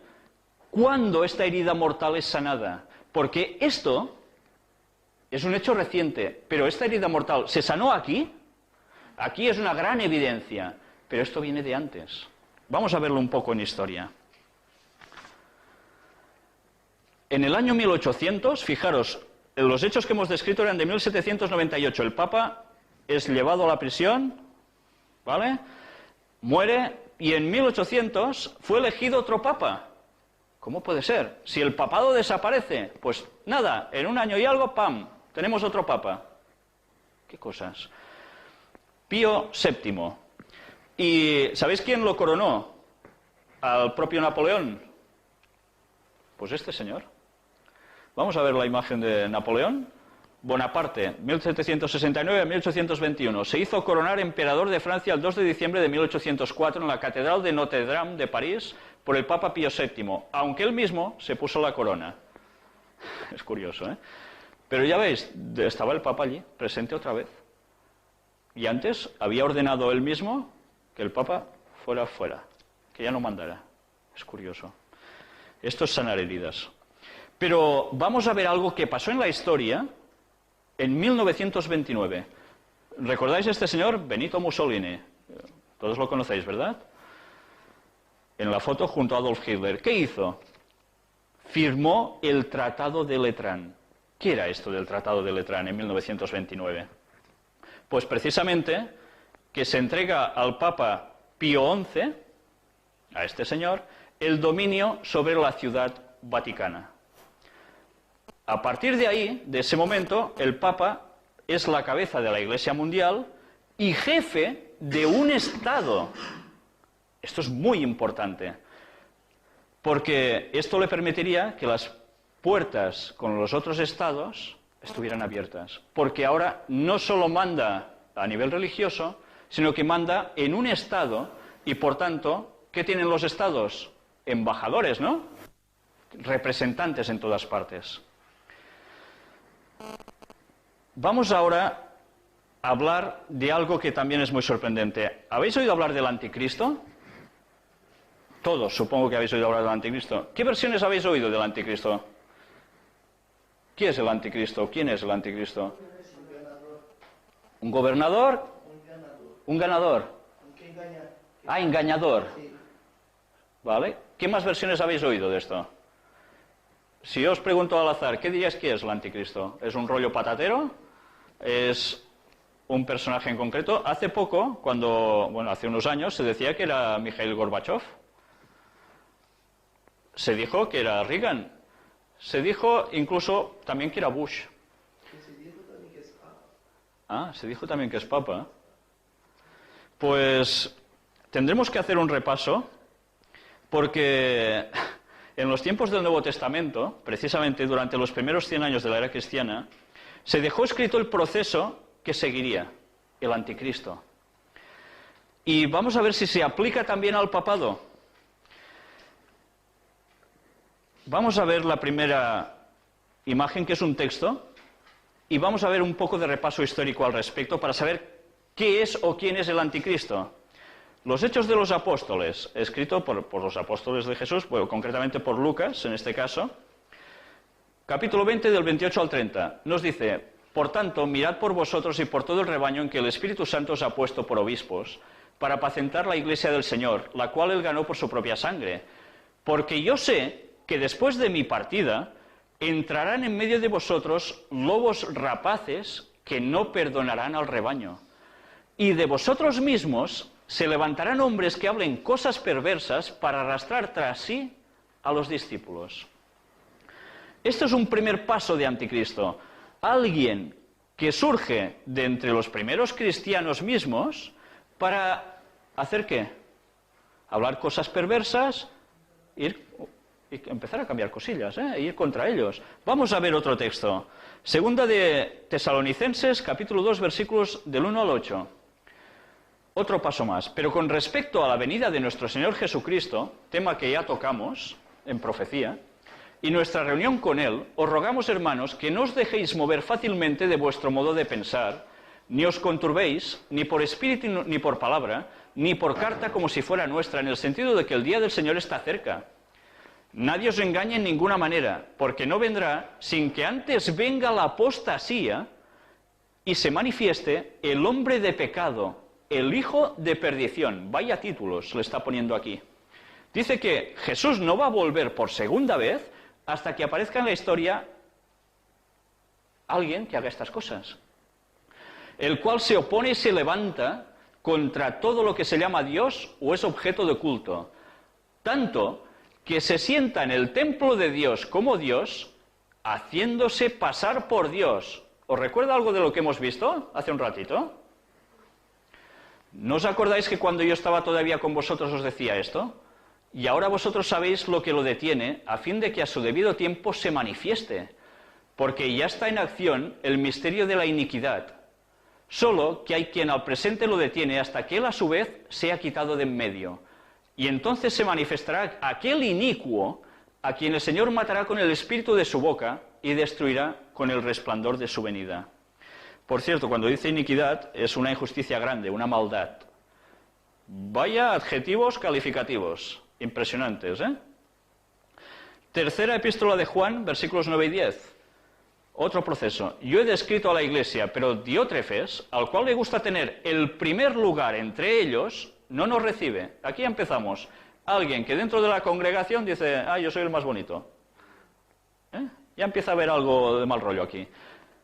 cuándo esta herida mortal es sanada, porque esto es un hecho reciente, pero esta herida mortal se sanó aquí. Aquí es una gran evidencia, pero esto viene de antes. Vamos a verlo un poco en historia. En el año 1800, fijaros, los hechos que hemos descrito eran de 1798. El Papa es llevado a la prisión, ¿vale? Muere, y en 1800 fue elegido otro Papa. ¿Cómo puede ser? Si el papado desaparece, pues nada, en un año y algo, ¡pam!, tenemos otro Papa. ¿Qué cosas? Pío VII. ¿Y sabéis quién lo coronó? Al propio Napoleón. Pues este señor. Vamos a ver la imagen de Napoleón. Bonaparte, 1769 a 1821. Se hizo coronar emperador de Francia el 2 de diciembre de 1804 en la Catedral de Notre Dame de París por el Papa Pío VII, aunque él mismo se puso la corona. Es curioso, ¿eh? Pero ya veis, estaba el Papa allí, presente otra vez. Y antes había ordenado él mismo que el Papa fuera fuera, que ya no mandara. Es curioso. Esto es sanar heridas. Pero vamos a ver algo que pasó en la historia en 1929. ¿Recordáis a este señor? Benito Mussolini. Todos lo conocéis, ¿verdad? En la foto junto a Adolf Hitler. ¿Qué hizo? Firmó el Tratado de Letrán. ¿Qué era esto del Tratado de Letrán en 1929? Pues precisamente que se entrega al Papa Pío XI, a este señor, el dominio sobre la ciudad vaticana. A partir de ahí, de ese momento, el Papa es la cabeza de la Iglesia mundial y jefe de un Estado. Esto es muy importante, porque esto le permitiría que las puertas con los otros estados estuvieran abiertas, porque ahora no solo manda a nivel religioso, sino que manda en un estado y, por tanto, ¿qué tienen los estados? Embajadores, ¿no? Representantes en todas partes. Vamos ahora a hablar de algo que también es muy sorprendente. ¿Habéis oído hablar del anticristo? Todos, supongo que habéis oído hablar del anticristo. ¿Qué versiones habéis oído del anticristo? ¿Qué es el anticristo? ¿Quién es el anticristo? ¿Un gobernador? ¿Un ganador? Ah, engañador. ¿Vale? ¿Qué más versiones habéis oído de esto? Si yo os pregunto al azar, ¿qué diríais que es el anticristo? ¿Es un rollo patatero? ¿Es un personaje en concreto? Hace poco, hace unos años, se decía que era Mikhail Gorbachev. Se dijo que era Reagan. Se dijo incluso también que era Bush. Ah, se dijo también que es Papa. Pues tendremos que hacer un repaso, porque en los tiempos del Nuevo Testamento, precisamente durante los primeros 100 años de la era cristiana, se dejó escrito el proceso que seguiría, el anticristo. Y vamos a ver si se aplica también al papado. Vamos a ver la primera imagen, que es un texto, y vamos a ver un poco de repaso histórico al respecto para saber qué es o quién es el anticristo. Los Hechos de los Apóstoles, escrito por los apóstoles de Jesús, bueno, concretamente por Lucas, en este caso, capítulo 20, del 28 al 30, nos dice: por tanto, mirad por vosotros y por todo el rebaño en que el Espíritu Santo os ha puesto por obispos, para apacentar la iglesia del Señor, la cual él ganó por su propia sangre. Porque yo sé que después de mi partida entrarán en medio de vosotros lobos rapaces que no perdonarán al rebaño. Y de vosotros mismos se levantarán hombres que hablen cosas perversas para arrastrar tras sí a los discípulos. Esto es un primer paso de anticristo. Alguien que surge de entre los primeros cristianos mismos para ¿hacer qué? Hablar cosas perversas, y empezar a cambiar cosillas, ir contra ellos. Vamos a ver otro texto. Segunda de Tesalonicenses, capítulo 2, versículos del 1 al 8. Otro paso más. Pero con respecto a la venida de nuestro Señor Jesucristo, tema que ya tocamos en profecía, y nuestra reunión con Él, os rogamos, hermanos, que no os dejéis mover fácilmente de vuestro modo de pensar, ni os conturbéis, ni por espíritu ni por palabra, ni por carta como si fuera nuestra, en el sentido de que el día del Señor está cerca. Nadie os engañe en ninguna manera, porque no vendrá sin que antes venga la apostasía y se manifieste el hombre de pecado, el hijo de perdición. Vaya títulos le está poniendo aquí. Dice que Jesús no va a volver por segunda vez hasta que aparezca en la historia alguien que haga estas cosas, el cual se opone y se levanta contra todo lo que se llama Dios o es objeto de culto, tanto que se sienta en el templo de Dios como Dios, haciéndose pasar por Dios. ¿Os recuerda algo de lo que hemos visto hace un ratito? ¿No os acordáis que cuando yo estaba todavía con vosotros os decía esto? Y ahora vosotros sabéis lo que lo detiene, a fin de que a su debido tiempo se manifieste, porque ya está en acción el misterio de la iniquidad. Solo que hay quien al presente lo detiene hasta que él a su vez sea quitado de en medio. Y entonces se manifestará aquel inicuo a quien el Señor matará con el espíritu de su boca y destruirá con el resplandor de su venida. Por cierto, cuando dice iniquidad es una injusticia grande, una maldad. Vaya adjetivos calificativos, impresionantes, ¿eh? Tercera epístola de Juan, versículos 9 y 10. Otro proceso. Yo he descrito a la iglesia, pero Diótrefes, al cual le gusta tener el primer lugar entre ellos, no nos recibe. Aquí empezamos. Alguien que dentro de la congregación dice, yo soy el más bonito. Ya empieza a haber algo de mal rollo aquí.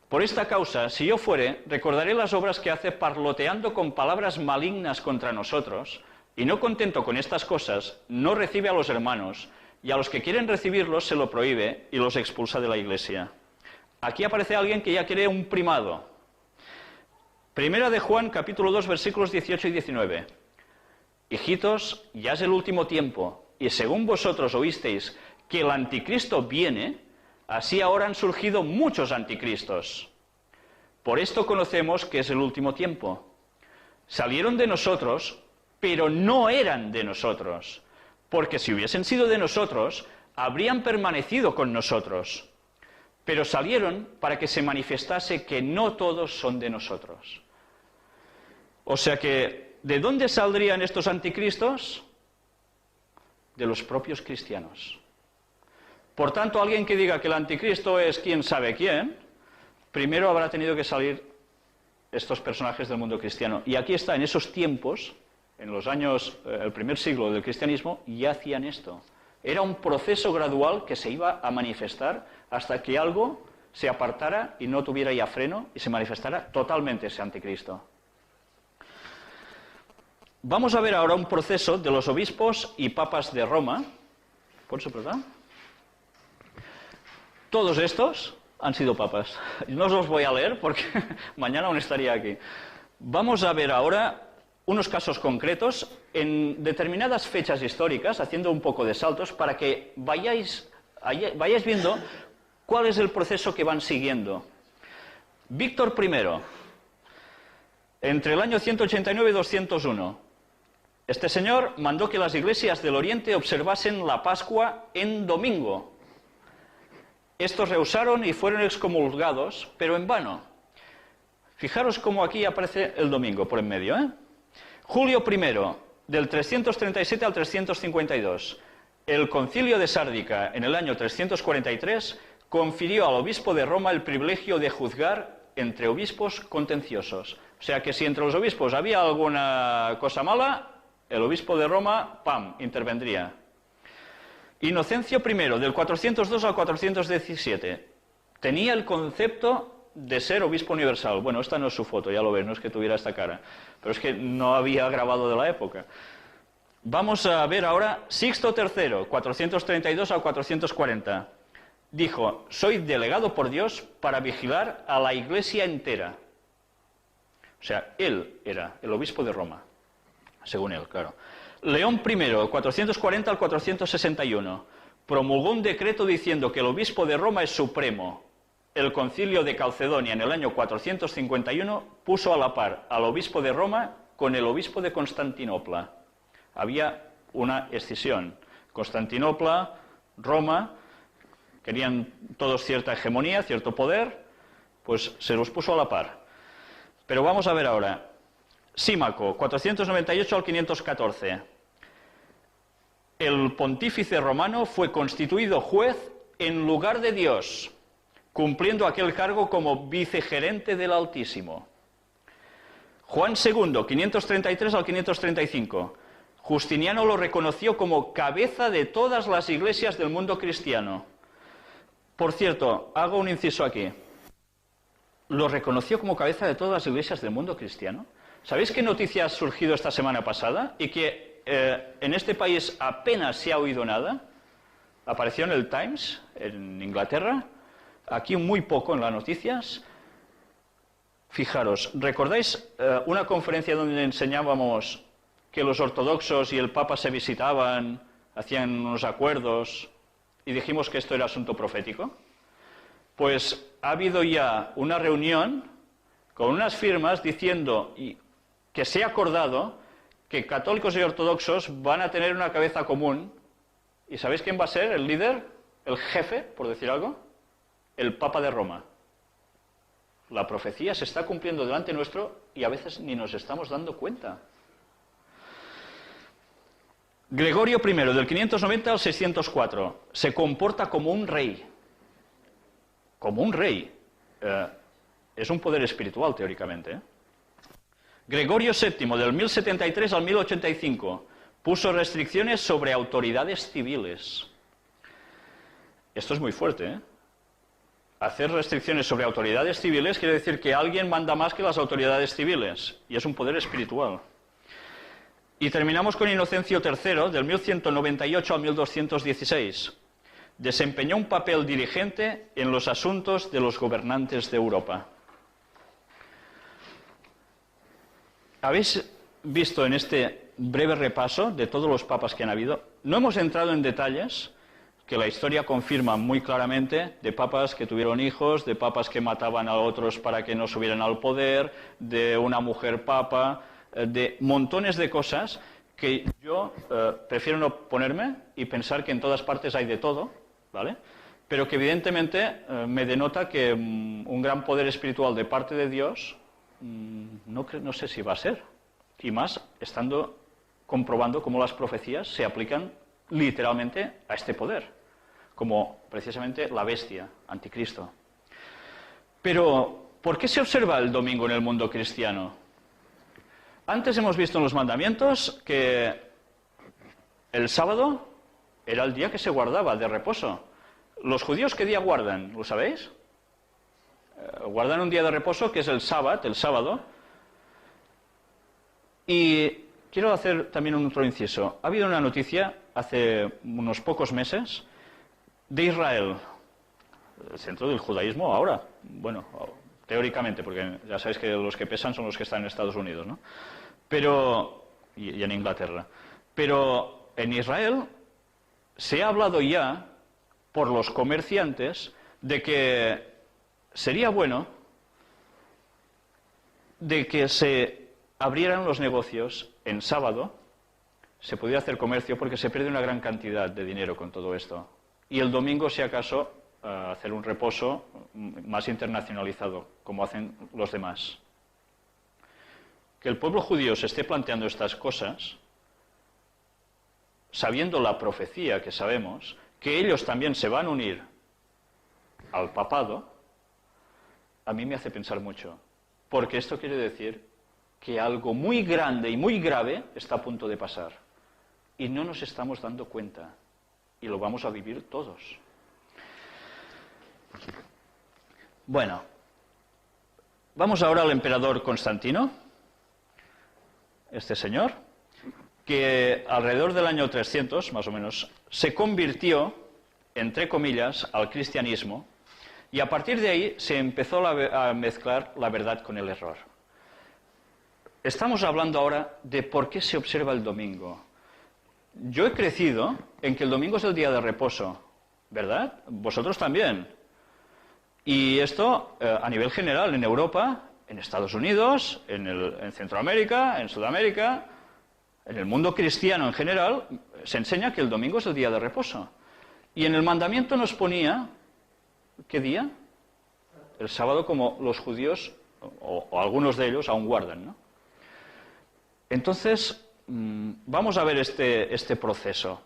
Por esta causa, si yo fuere, recordaré las obras que hace parloteando con palabras malignas contra nosotros, Y no contento con estas cosas, no recibe a los hermanos, y a los que quieren recibirlos se lo prohíbe y los expulsa de la iglesia. Aquí aparece alguien que ya quiere un primado. Primera de Juan, capítulo 2, versículos 18 y 19. Hijitos, ya es el último tiempo, y según vosotros oísteis que el anticristo viene, así ahora han surgido muchos anticristos. Por esto conocemos que es el último tiempo. Salieron de nosotros, pero no eran de nosotros, porque si hubiesen sido de nosotros, habrían permanecido con nosotros. Pero salieron para que se manifestase que no todos son de nosotros. O sea que, ¿de dónde saldrían estos anticristos? De los propios cristianos. Por tanto, alguien que diga que el anticristo es quién sabe quién, primero habrá tenido que salir estos personajes del mundo cristiano. Y aquí está, en esos tiempos, en los años, el primer siglo del cristianismo, ya hacían esto. Era un proceso gradual que se iba a manifestar hasta que algo se apartara y no tuviera ya freno y se manifestara totalmente ese anticristo. Vamos a ver ahora un proceso de los obispos y papas de Roma. ¿Por eso, verdad? Todos estos han sido papas. No os los voy a leer porque mañana aún estaría aquí. Vamos a ver ahora unos casos concretos en determinadas fechas históricas, haciendo un poco de saltos, para que vayáis viendo cuál es el proceso que van siguiendo. Víctor I, entre el año 189 y 201, este señor mandó que las iglesias del Oriente observasen la Pascua en domingo. Estos rehusaron y fueron excomulgados, pero en vano. Fijaros cómo aquí aparece el domingo por en medio, ¿eh? Julio I, del 337 al 352, el concilio de Sárdica, en el año 343, confirió al obispo de Roma el privilegio de juzgar entre obispos contenciosos. O sea que si entre los obispos había alguna cosa mala, el obispo de Roma, ¡pam!, intervendría. Inocencio I, del 402 al 417, tenía el concepto de ser obispo universal. Bueno, esta no es su foto, ya lo ves, no es que tuviera esta cara, pero es que no había grabado de la época. Vamos a ver ahora Sixto III, 432 al 440. Dijo, soy delegado por Dios para vigilar a la iglesia entera. O sea, él era el obispo de Roma, según él, claro. León I, 440 al 461, promulgó un decreto diciendo que el obispo de Roma es supremo. El concilio de Calcedonia en el año 451 puso a la par al obispo de Roma con el obispo de Constantinopla. Había una escisión. Constantinopla, Roma, querían todos cierta hegemonía, cierto poder, pues se los puso a la par. Pero vamos a ver ahora. Símaco, 498 al 514. El pontífice romano fue constituido juez en lugar de Dios, cumpliendo aquel cargo como vicegerente del Altísimo. Juan II, 533 al 535. Justiniano lo reconoció como cabeza de todas las iglesias del mundo cristiano. Por cierto, hago un inciso aquí. ¿Lo reconoció como cabeza de todas las iglesias del mundo cristiano? ¿Sabéis qué noticia ha surgido esta semana pasada? Y que en este país apenas se ha oído nada. Apareció en el Times, en Inglaterra. Aquí muy poco en las noticias. Fijaros, ¿recordáis una conferencia donde enseñábamos que los ortodoxos y el Papa se visitaban, hacían unos acuerdos y dijimos que esto era asunto profético? Pues ha habido ya una reunión con unas firmas diciendo que se ha acordado que católicos y ortodoxos van a tener una cabeza común. ¿Y sabéis quién va a ser el líder, el jefe, por decir algo? El Papa de Roma. La profecía se está cumpliendo delante nuestro y a veces ni nos estamos dando cuenta. Gregorio I, del 590 al 604, se comporta como un rey. Como un rey. Es un poder espiritual, teóricamente, ¿eh? Gregorio VII, del 1073 al 1085, puso restricciones sobre autoridades civiles. Esto es muy fuerte, ¿eh? Hacer restricciones sobre autoridades civiles quiere decir que alguien manda más que las autoridades civiles, y es un poder espiritual. Y terminamos con Inocencio III, del 1198 al 1216. Desempeñó un papel dirigente en los asuntos de los gobernantes de Europa. Habéis visto en este breve repaso de todos los papas que han habido, no hemos entrado en detalles que la historia confirma muy claramente, de papas que tuvieron hijos, de papas que mataban a otros para que no subieran al poder, de una mujer papa, de montones de cosas que yo prefiero no ponerme y pensar que en todas partes hay de todo, ¿vale? Pero que evidentemente me denota que un gran poder espiritual de parte de Dios no sé si va a ser. Y más estando comprobando cómo las profecías se aplican literalmente a este poder, como precisamente la bestia, anticristo. Pero, ¿por qué se observa el domingo en el mundo cristiano? Antes hemos visto en los mandamientos que el sábado era el día que se guardaba de reposo. ¿Los judíos qué día guardan? ¿Lo sabéis? Guardan un día de reposo que es el sábado. Y quiero hacer también un otro inciso. Ha habido una noticia hace unos pocos meses de Israel, el centro del judaísmo ahora, bueno, teóricamente, porque ya sabéis que los que pesan son los que están en Estados Unidos, ¿no? Pero, y en Inglaterra. Pero en Israel se ha hablado ya por los comerciantes de que sería bueno de que se abrieran los negocios en sábado, se pudiera hacer comercio porque se pierde una gran cantidad de dinero con todo esto. Y el domingo, si acaso, hacer un reposo más internacionalizado, como hacen los demás. Que el pueblo judío se esté planteando estas cosas, sabiendo la profecía que sabemos, que ellos también se van a unir al papado, a mí me hace pensar mucho. Porque esto quiere decir que algo muy grande y muy grave está a punto de pasar. Y no nos estamos dando cuenta. Y lo vamos a vivir todos. Bueno, vamos ahora al emperador Constantino, este señor, que alrededor del año 300, más o menos, se convirtió, entre comillas, al cristianismo, y a partir de ahí se empezó a mezclar la verdad con el error. Estamos hablando ahora de por qué se observa el domingo. Yo he crecido en que el domingo es el día de reposo, ¿verdad? Vosotros también. Y esto a nivel general, en Europa, en Estados Unidos, en Centroamérica, en Sudamérica, en el mundo cristiano en general, se enseña que el domingo es el día de reposo. Y en el mandamiento nos ponía, ¿qué día? El sábado, como los judíos, o algunos de ellos, aún guardan, ¿no? Entonces, vamos a ver este proceso.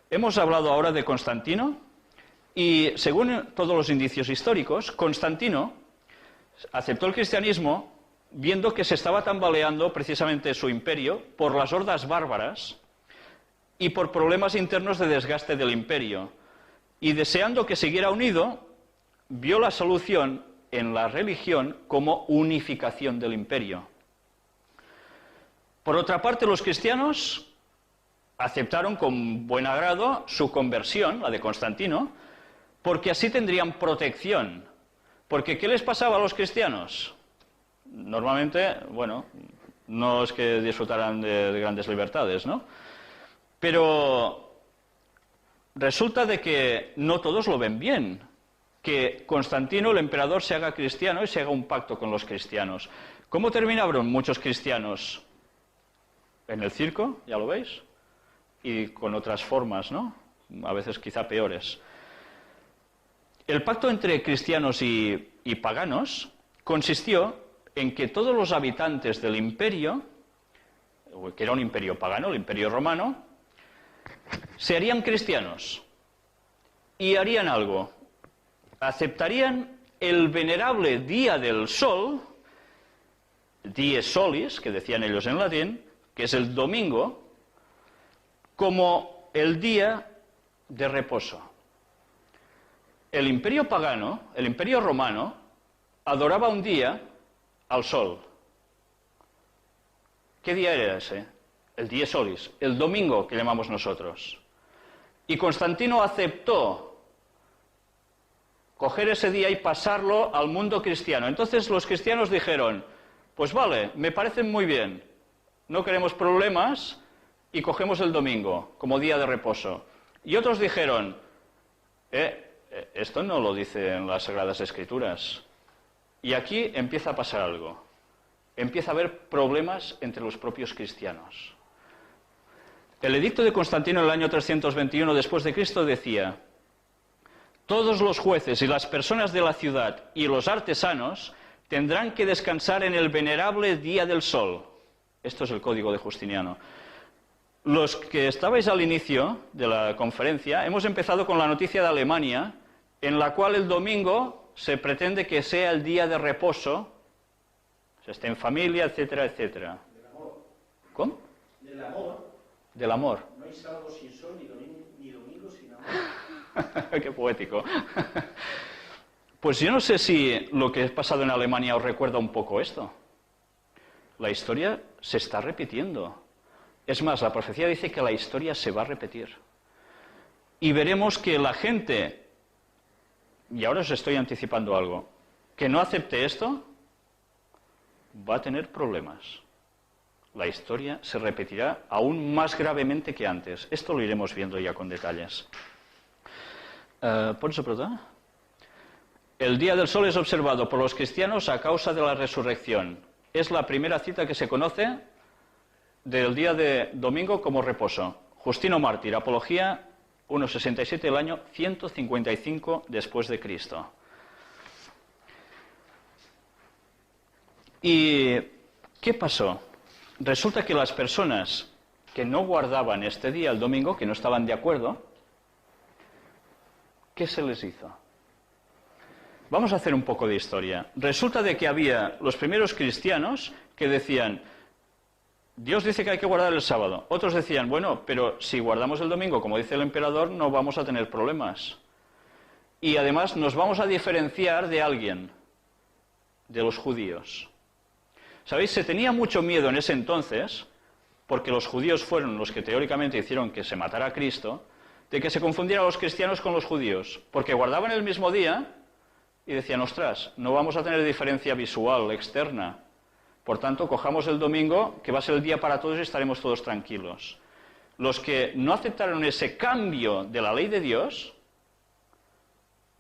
Hemos hablado ahora de Constantino, y según todos los indicios históricos, Constantino aceptó el cristianismo viendo que se estaba tambaleando precisamente su imperio por las hordas bárbaras y por problemas internos de desgaste del imperio. Y deseando que siguiera unido, vio la solución en la religión como unificación del imperio. Por otra parte, los cristianos aceptaron con buen agrado su conversión, la de Constantino, porque así tendrían protección. Porque ¿qué les pasaba a los cristianos? Normalmente, bueno, no es que disfrutaran de grandes libertades, ¿no? Pero resulta de que no todos lo ven bien, que Constantino, el emperador, se haga cristiano y se haga un pacto con los cristianos. ¿Cómo terminaron muchos cristianos? En el circo, ya lo veis, y con otras formas, ¿no? A veces quizá peores. El pacto entre cristianos y paganos consistió en que todos los habitantes del imperio, que era un imperio pagano, el imperio romano, se harían cristianos y harían algo. Aceptarían el venerable día del sol, dies solis, que decían ellos en latín, que es el domingo, como el día de reposo. El imperio pagano, el imperio romano, adoraba un día al sol. ¿Qué día era ese? el dies solis, el domingo que llamamos nosotros. Y Constantino aceptó coger ese día y pasarlo al mundo cristiano. Entonces los cristianos dijeron, pues vale, me parece muy bien, no queremos problemas y cogemos el domingo como día de reposo. Y otros dijeron, esto no lo dicen las Sagradas Escrituras. Y aquí empieza a pasar algo. Empieza a haber problemas entre los propios cristianos. El edicto de Constantino en el año 321 después de Cristo decía: todos los jueces y las personas de la ciudad y los artesanos tendrán que descansar en el venerable día del sol. Esto es el código de Justiniano. Los que estabais al inicio de la conferencia, hemos empezado con la noticia de Alemania, en la cual el domingo se pretende que sea el día de reposo, se esté en familia, etcétera, etcétera. Del amor. ¿Cómo? Del amor. Del amor. No hay sábado sin sol ni domingo sin amor. Qué poético. Pues yo no sé si lo que ha pasado en Alemania os recuerda un poco esto. La historia se está repitiendo. Es más, la profecía dice que la historia se va a repetir. Y veremos que la gente, y ahora os estoy anticipando algo, que no acepte esto, va a tener problemas. La historia se repetirá aún más gravemente que antes. Esto lo iremos viendo ya con detalles. ¿Pots apretar? El día del sol es observado por los cristianos a causa de la resurrección. Es la primera cita que se conoce del día de domingo como reposo. Justino Mártir, Apología 1.67, el año 155 después de Cristo. ¿Y qué pasó? Resulta que las personas que no guardaban este día, el domingo, que no estaban de acuerdo, ¿qué se les hizo? Vamos a hacer un poco de historia. Resulta de que había los primeros cristianos que decían, Dios dice que hay que guardar el sábado. Otros decían, bueno, pero si guardamos el domingo, como dice el emperador, no vamos a tener problemas. Y además nos vamos a diferenciar de alguien, de los judíos. ¿Sabéis? Se tenía mucho miedo en ese entonces, porque los judíos fueron los que teóricamente hicieron que se matara a Cristo, de que se confundieran los cristianos con los judíos, porque guardaban el mismo día y decían, ostras, no vamos a tener diferencia visual, externa. Por tanto, cojamos el domingo, que va a ser el día para todos y estaremos todos tranquilos. Los que no aceptaron ese cambio de la ley de Dios,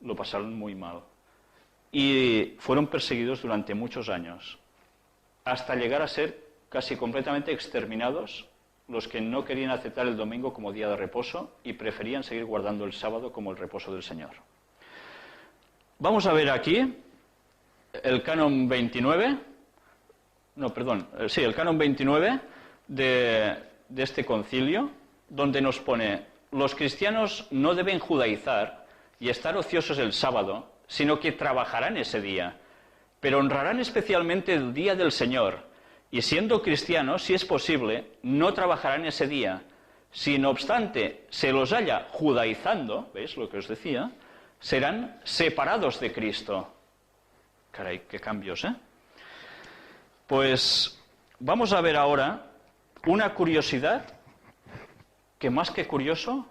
lo pasaron muy mal. Y fueron perseguidos durante muchos años, hasta llegar a ser casi completamente exterminados los que no querían aceptar el domingo como día de reposo y preferían seguir guardando el sábado como el reposo del Señor. Vamos a ver aquí el canon 29, el canon 29 de este concilio, donde nos pone, los cristianos no deben judaizar y estar ociosos el sábado, sino que trabajarán ese día, pero honrarán especialmente el día del Señor, y siendo cristianos, si es posible, no trabajarán ese día. Si no obstante se los halla judaizando, ¿veis lo que os decía?, serán separados de Cristo. Caray, qué cambios, ¿eh? Pues vamos a ver ahora una curiosidad que más que curioso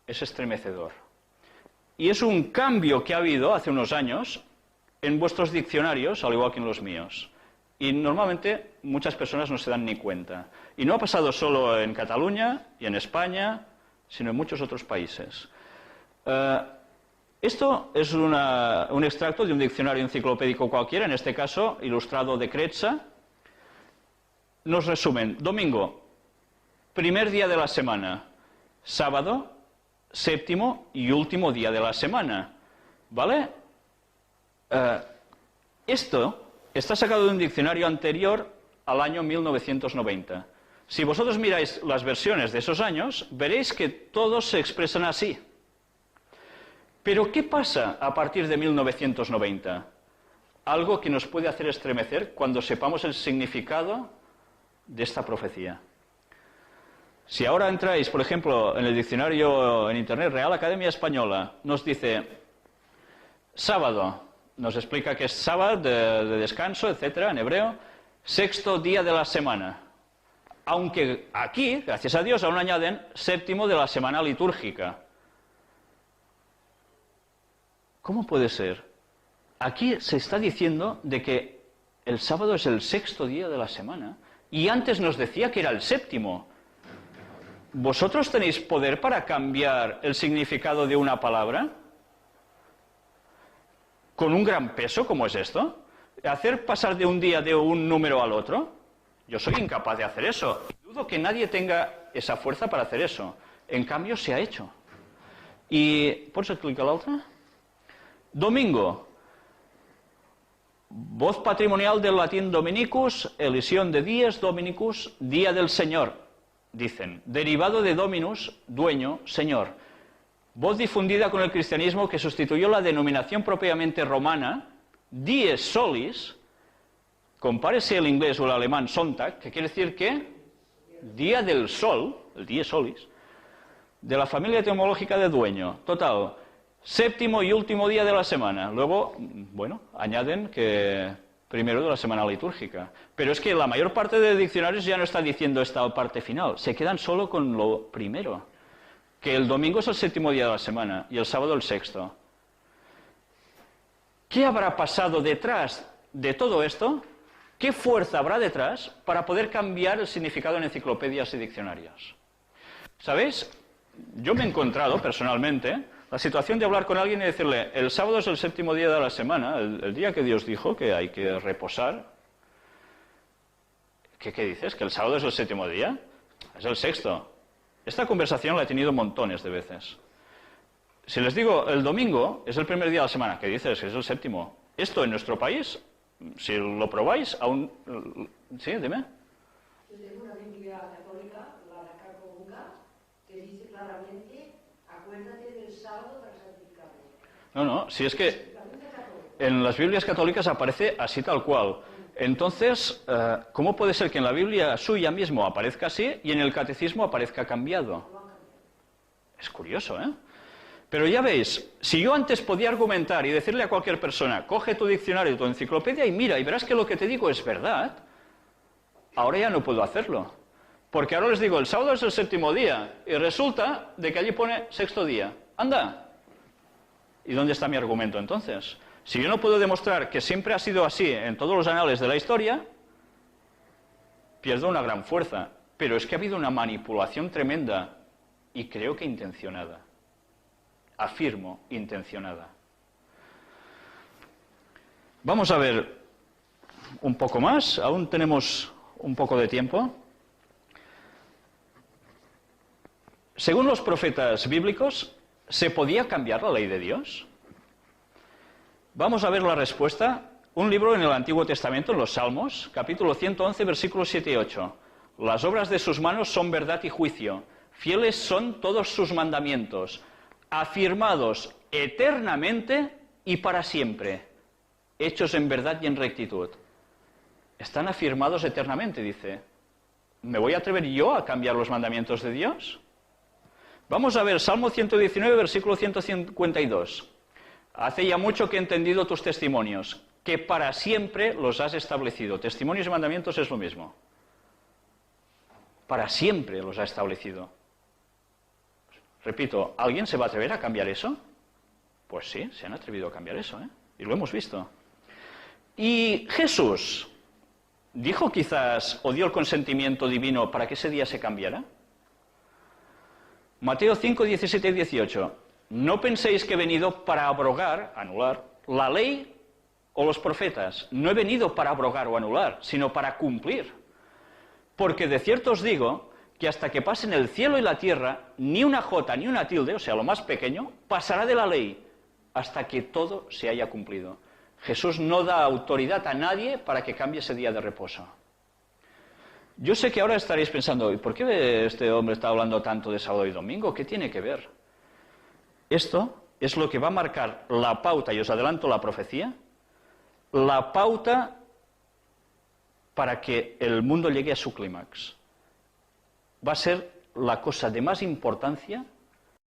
es estremecedor. Y es un cambio que ha habido hace unos años en vuestros diccionarios, al igual que en los míos. Y normalmente muchas personas no se dan ni cuenta. Y no ha pasado solo en Cataluña y en España, sino en muchos otros países. Esto es un extracto de un diccionario enciclopédico cualquiera, en este caso ilustrado de Cretza. Nos resumen: domingo, primer día de la semana; sábado, séptimo y último día de la semana. ¿Vale? Esto está sacado de un diccionario anterior al año 1990. Si vosotros miráis las versiones de esos años, veréis que todos se expresan así. Pero ¿qué pasa a partir de 1990? Algo que nos puede hacer estremecer cuando sepamos el significado de esta profecía. Si ahora entráis, por ejemplo, en el diccionario en Internet, Real Academia Española, nos dice sábado, nos explica que es sábado de descanso, etcétera, en hebreo, sexto día de la semana. Aunque aquí, gracias a Dios, aún añaden séptimo de la semana litúrgica. ¿Cómo puede ser? Aquí se está diciendo de que el sábado es el sexto día de la semana y antes nos decía que era el séptimo. ¿Vosotros tenéis poder para cambiar el significado de una palabra? ¿Con un gran peso como es esto? ¿Hacer pasar de un día de un número al otro? Yo soy incapaz de hacer eso. Dudo que nadie tenga esa fuerza para hacer eso. En cambio, se ha hecho. Y, ¿puedes explicar la otra? Domingo. Voz patrimonial del latín Dominicus, elisión de dies Dominicus, día del Señor, dicen. Derivado de Dominus, dueño, Señor. Voz difundida con el cristianismo que sustituyó la denominación propiamente romana, dies solis, compárese el inglés o el alemán Sonntag, que quiere decir que día del sol, el dies solis, de la familia etimológica de dueño. Total, séptimo y último día de la semana. Luego, bueno, añaden que primero de la semana litúrgica. Pero es que la mayor parte de diccionarios ya no está diciendo esta parte final. Se quedan solo con lo primero. Que el domingo es el séptimo día de la semana y el sábado el sexto. ¿Qué habrá pasado detrás de todo esto? ¿Qué fuerza habrá detrás para poder cambiar el significado en enciclopedias y diccionarios? ¿Sabéis? Yo me he encontrado personalmente la situación de hablar con alguien y decirle, el sábado es el séptimo día de la semana, el día que Dios dijo que hay que reposar. ¿Qué dices? ¿Que el sábado es el séptimo día? Es el sexto. Esta conversación la he tenido montones de veces. Si les digo, el domingo es el primer día de la semana, ¿qué dices? Es el séptimo. Esto en nuestro país, si lo probáis, aún... ¿Sí? Dime. Yo tengo una Biblia católica, la Católica, que dice claramente, acuérdate del sábado para santificarlo. No, si es que en las Biblias católicas aparece así tal cual. Entonces, ¿cómo puede ser que en la Biblia suya mismo aparezca así y en el catecismo aparezca cambiado? Es curioso, ¿eh? Pero ya veis, si yo antes podía argumentar y decirle a cualquier persona, coge tu diccionario, tu enciclopedia y mira, y verás que lo que te digo es verdad, ahora ya no puedo hacerlo. Porque ahora les digo, el sábado es el séptimo día, y resulta de que allí pone sexto día. ¡Anda! ¿Y dónde está mi argumento entonces? Si yo no puedo demostrar que siempre ha sido así en todos los anales de la historia, pierdo una gran fuerza. Pero es que ha habido una manipulación tremenda, y creo que intencionada. Afirmo, intencionada. Vamos a ver un poco más, aún tenemos un poco de tiempo. Según los profetas bíblicos, ¿se podía cambiar la ley de Dios? Vamos a ver la respuesta. Un libro en el Antiguo Testamento, en los Salmos, capítulo 111, versículos 7 y 8. Las obras de sus manos son verdad y juicio. Fieles son todos sus mandamientos, afirmados eternamente y para siempre, hechos en verdad y en rectitud. Están afirmados eternamente, dice. ¿Me voy a atrever yo a cambiar los mandamientos de Dios? Vamos a ver, Salmo 119, versículo 152. Hace ya mucho que he entendido tus testimonios, que para siempre los has establecido. Testimonios y mandamientos es lo mismo. Para siempre los ha establecido. Repito, ¿alguien se va a atrever a cambiar eso? Pues sí, se han atrevido a cambiar eso, ¿eh? Y lo hemos visto. Y Jesús dijo quizás, o dio el consentimiento divino para que ese día se cambiara. Mateo 5, 17 y 18. No penséis que he venido para abrogar, anular, la ley o los profetas. No he venido para abrogar o anular, sino para cumplir. Porque de cierto os digo que hasta que pasen el cielo y la tierra, ni una jota ni una tilde, o sea, lo más pequeño, pasará de la ley hasta que todo se haya cumplido. Jesús no da autoridad a nadie para que cambie ese día de reposo. Yo sé que ahora estaréis pensando, ¿y por qué este hombre está hablando tanto de sábado y domingo? ¿Qué tiene que ver? Esto es lo que va a marcar la pauta, y os adelanto la profecía, la pauta para que el mundo llegue a su clímax. Va a ser la cosa de más importancia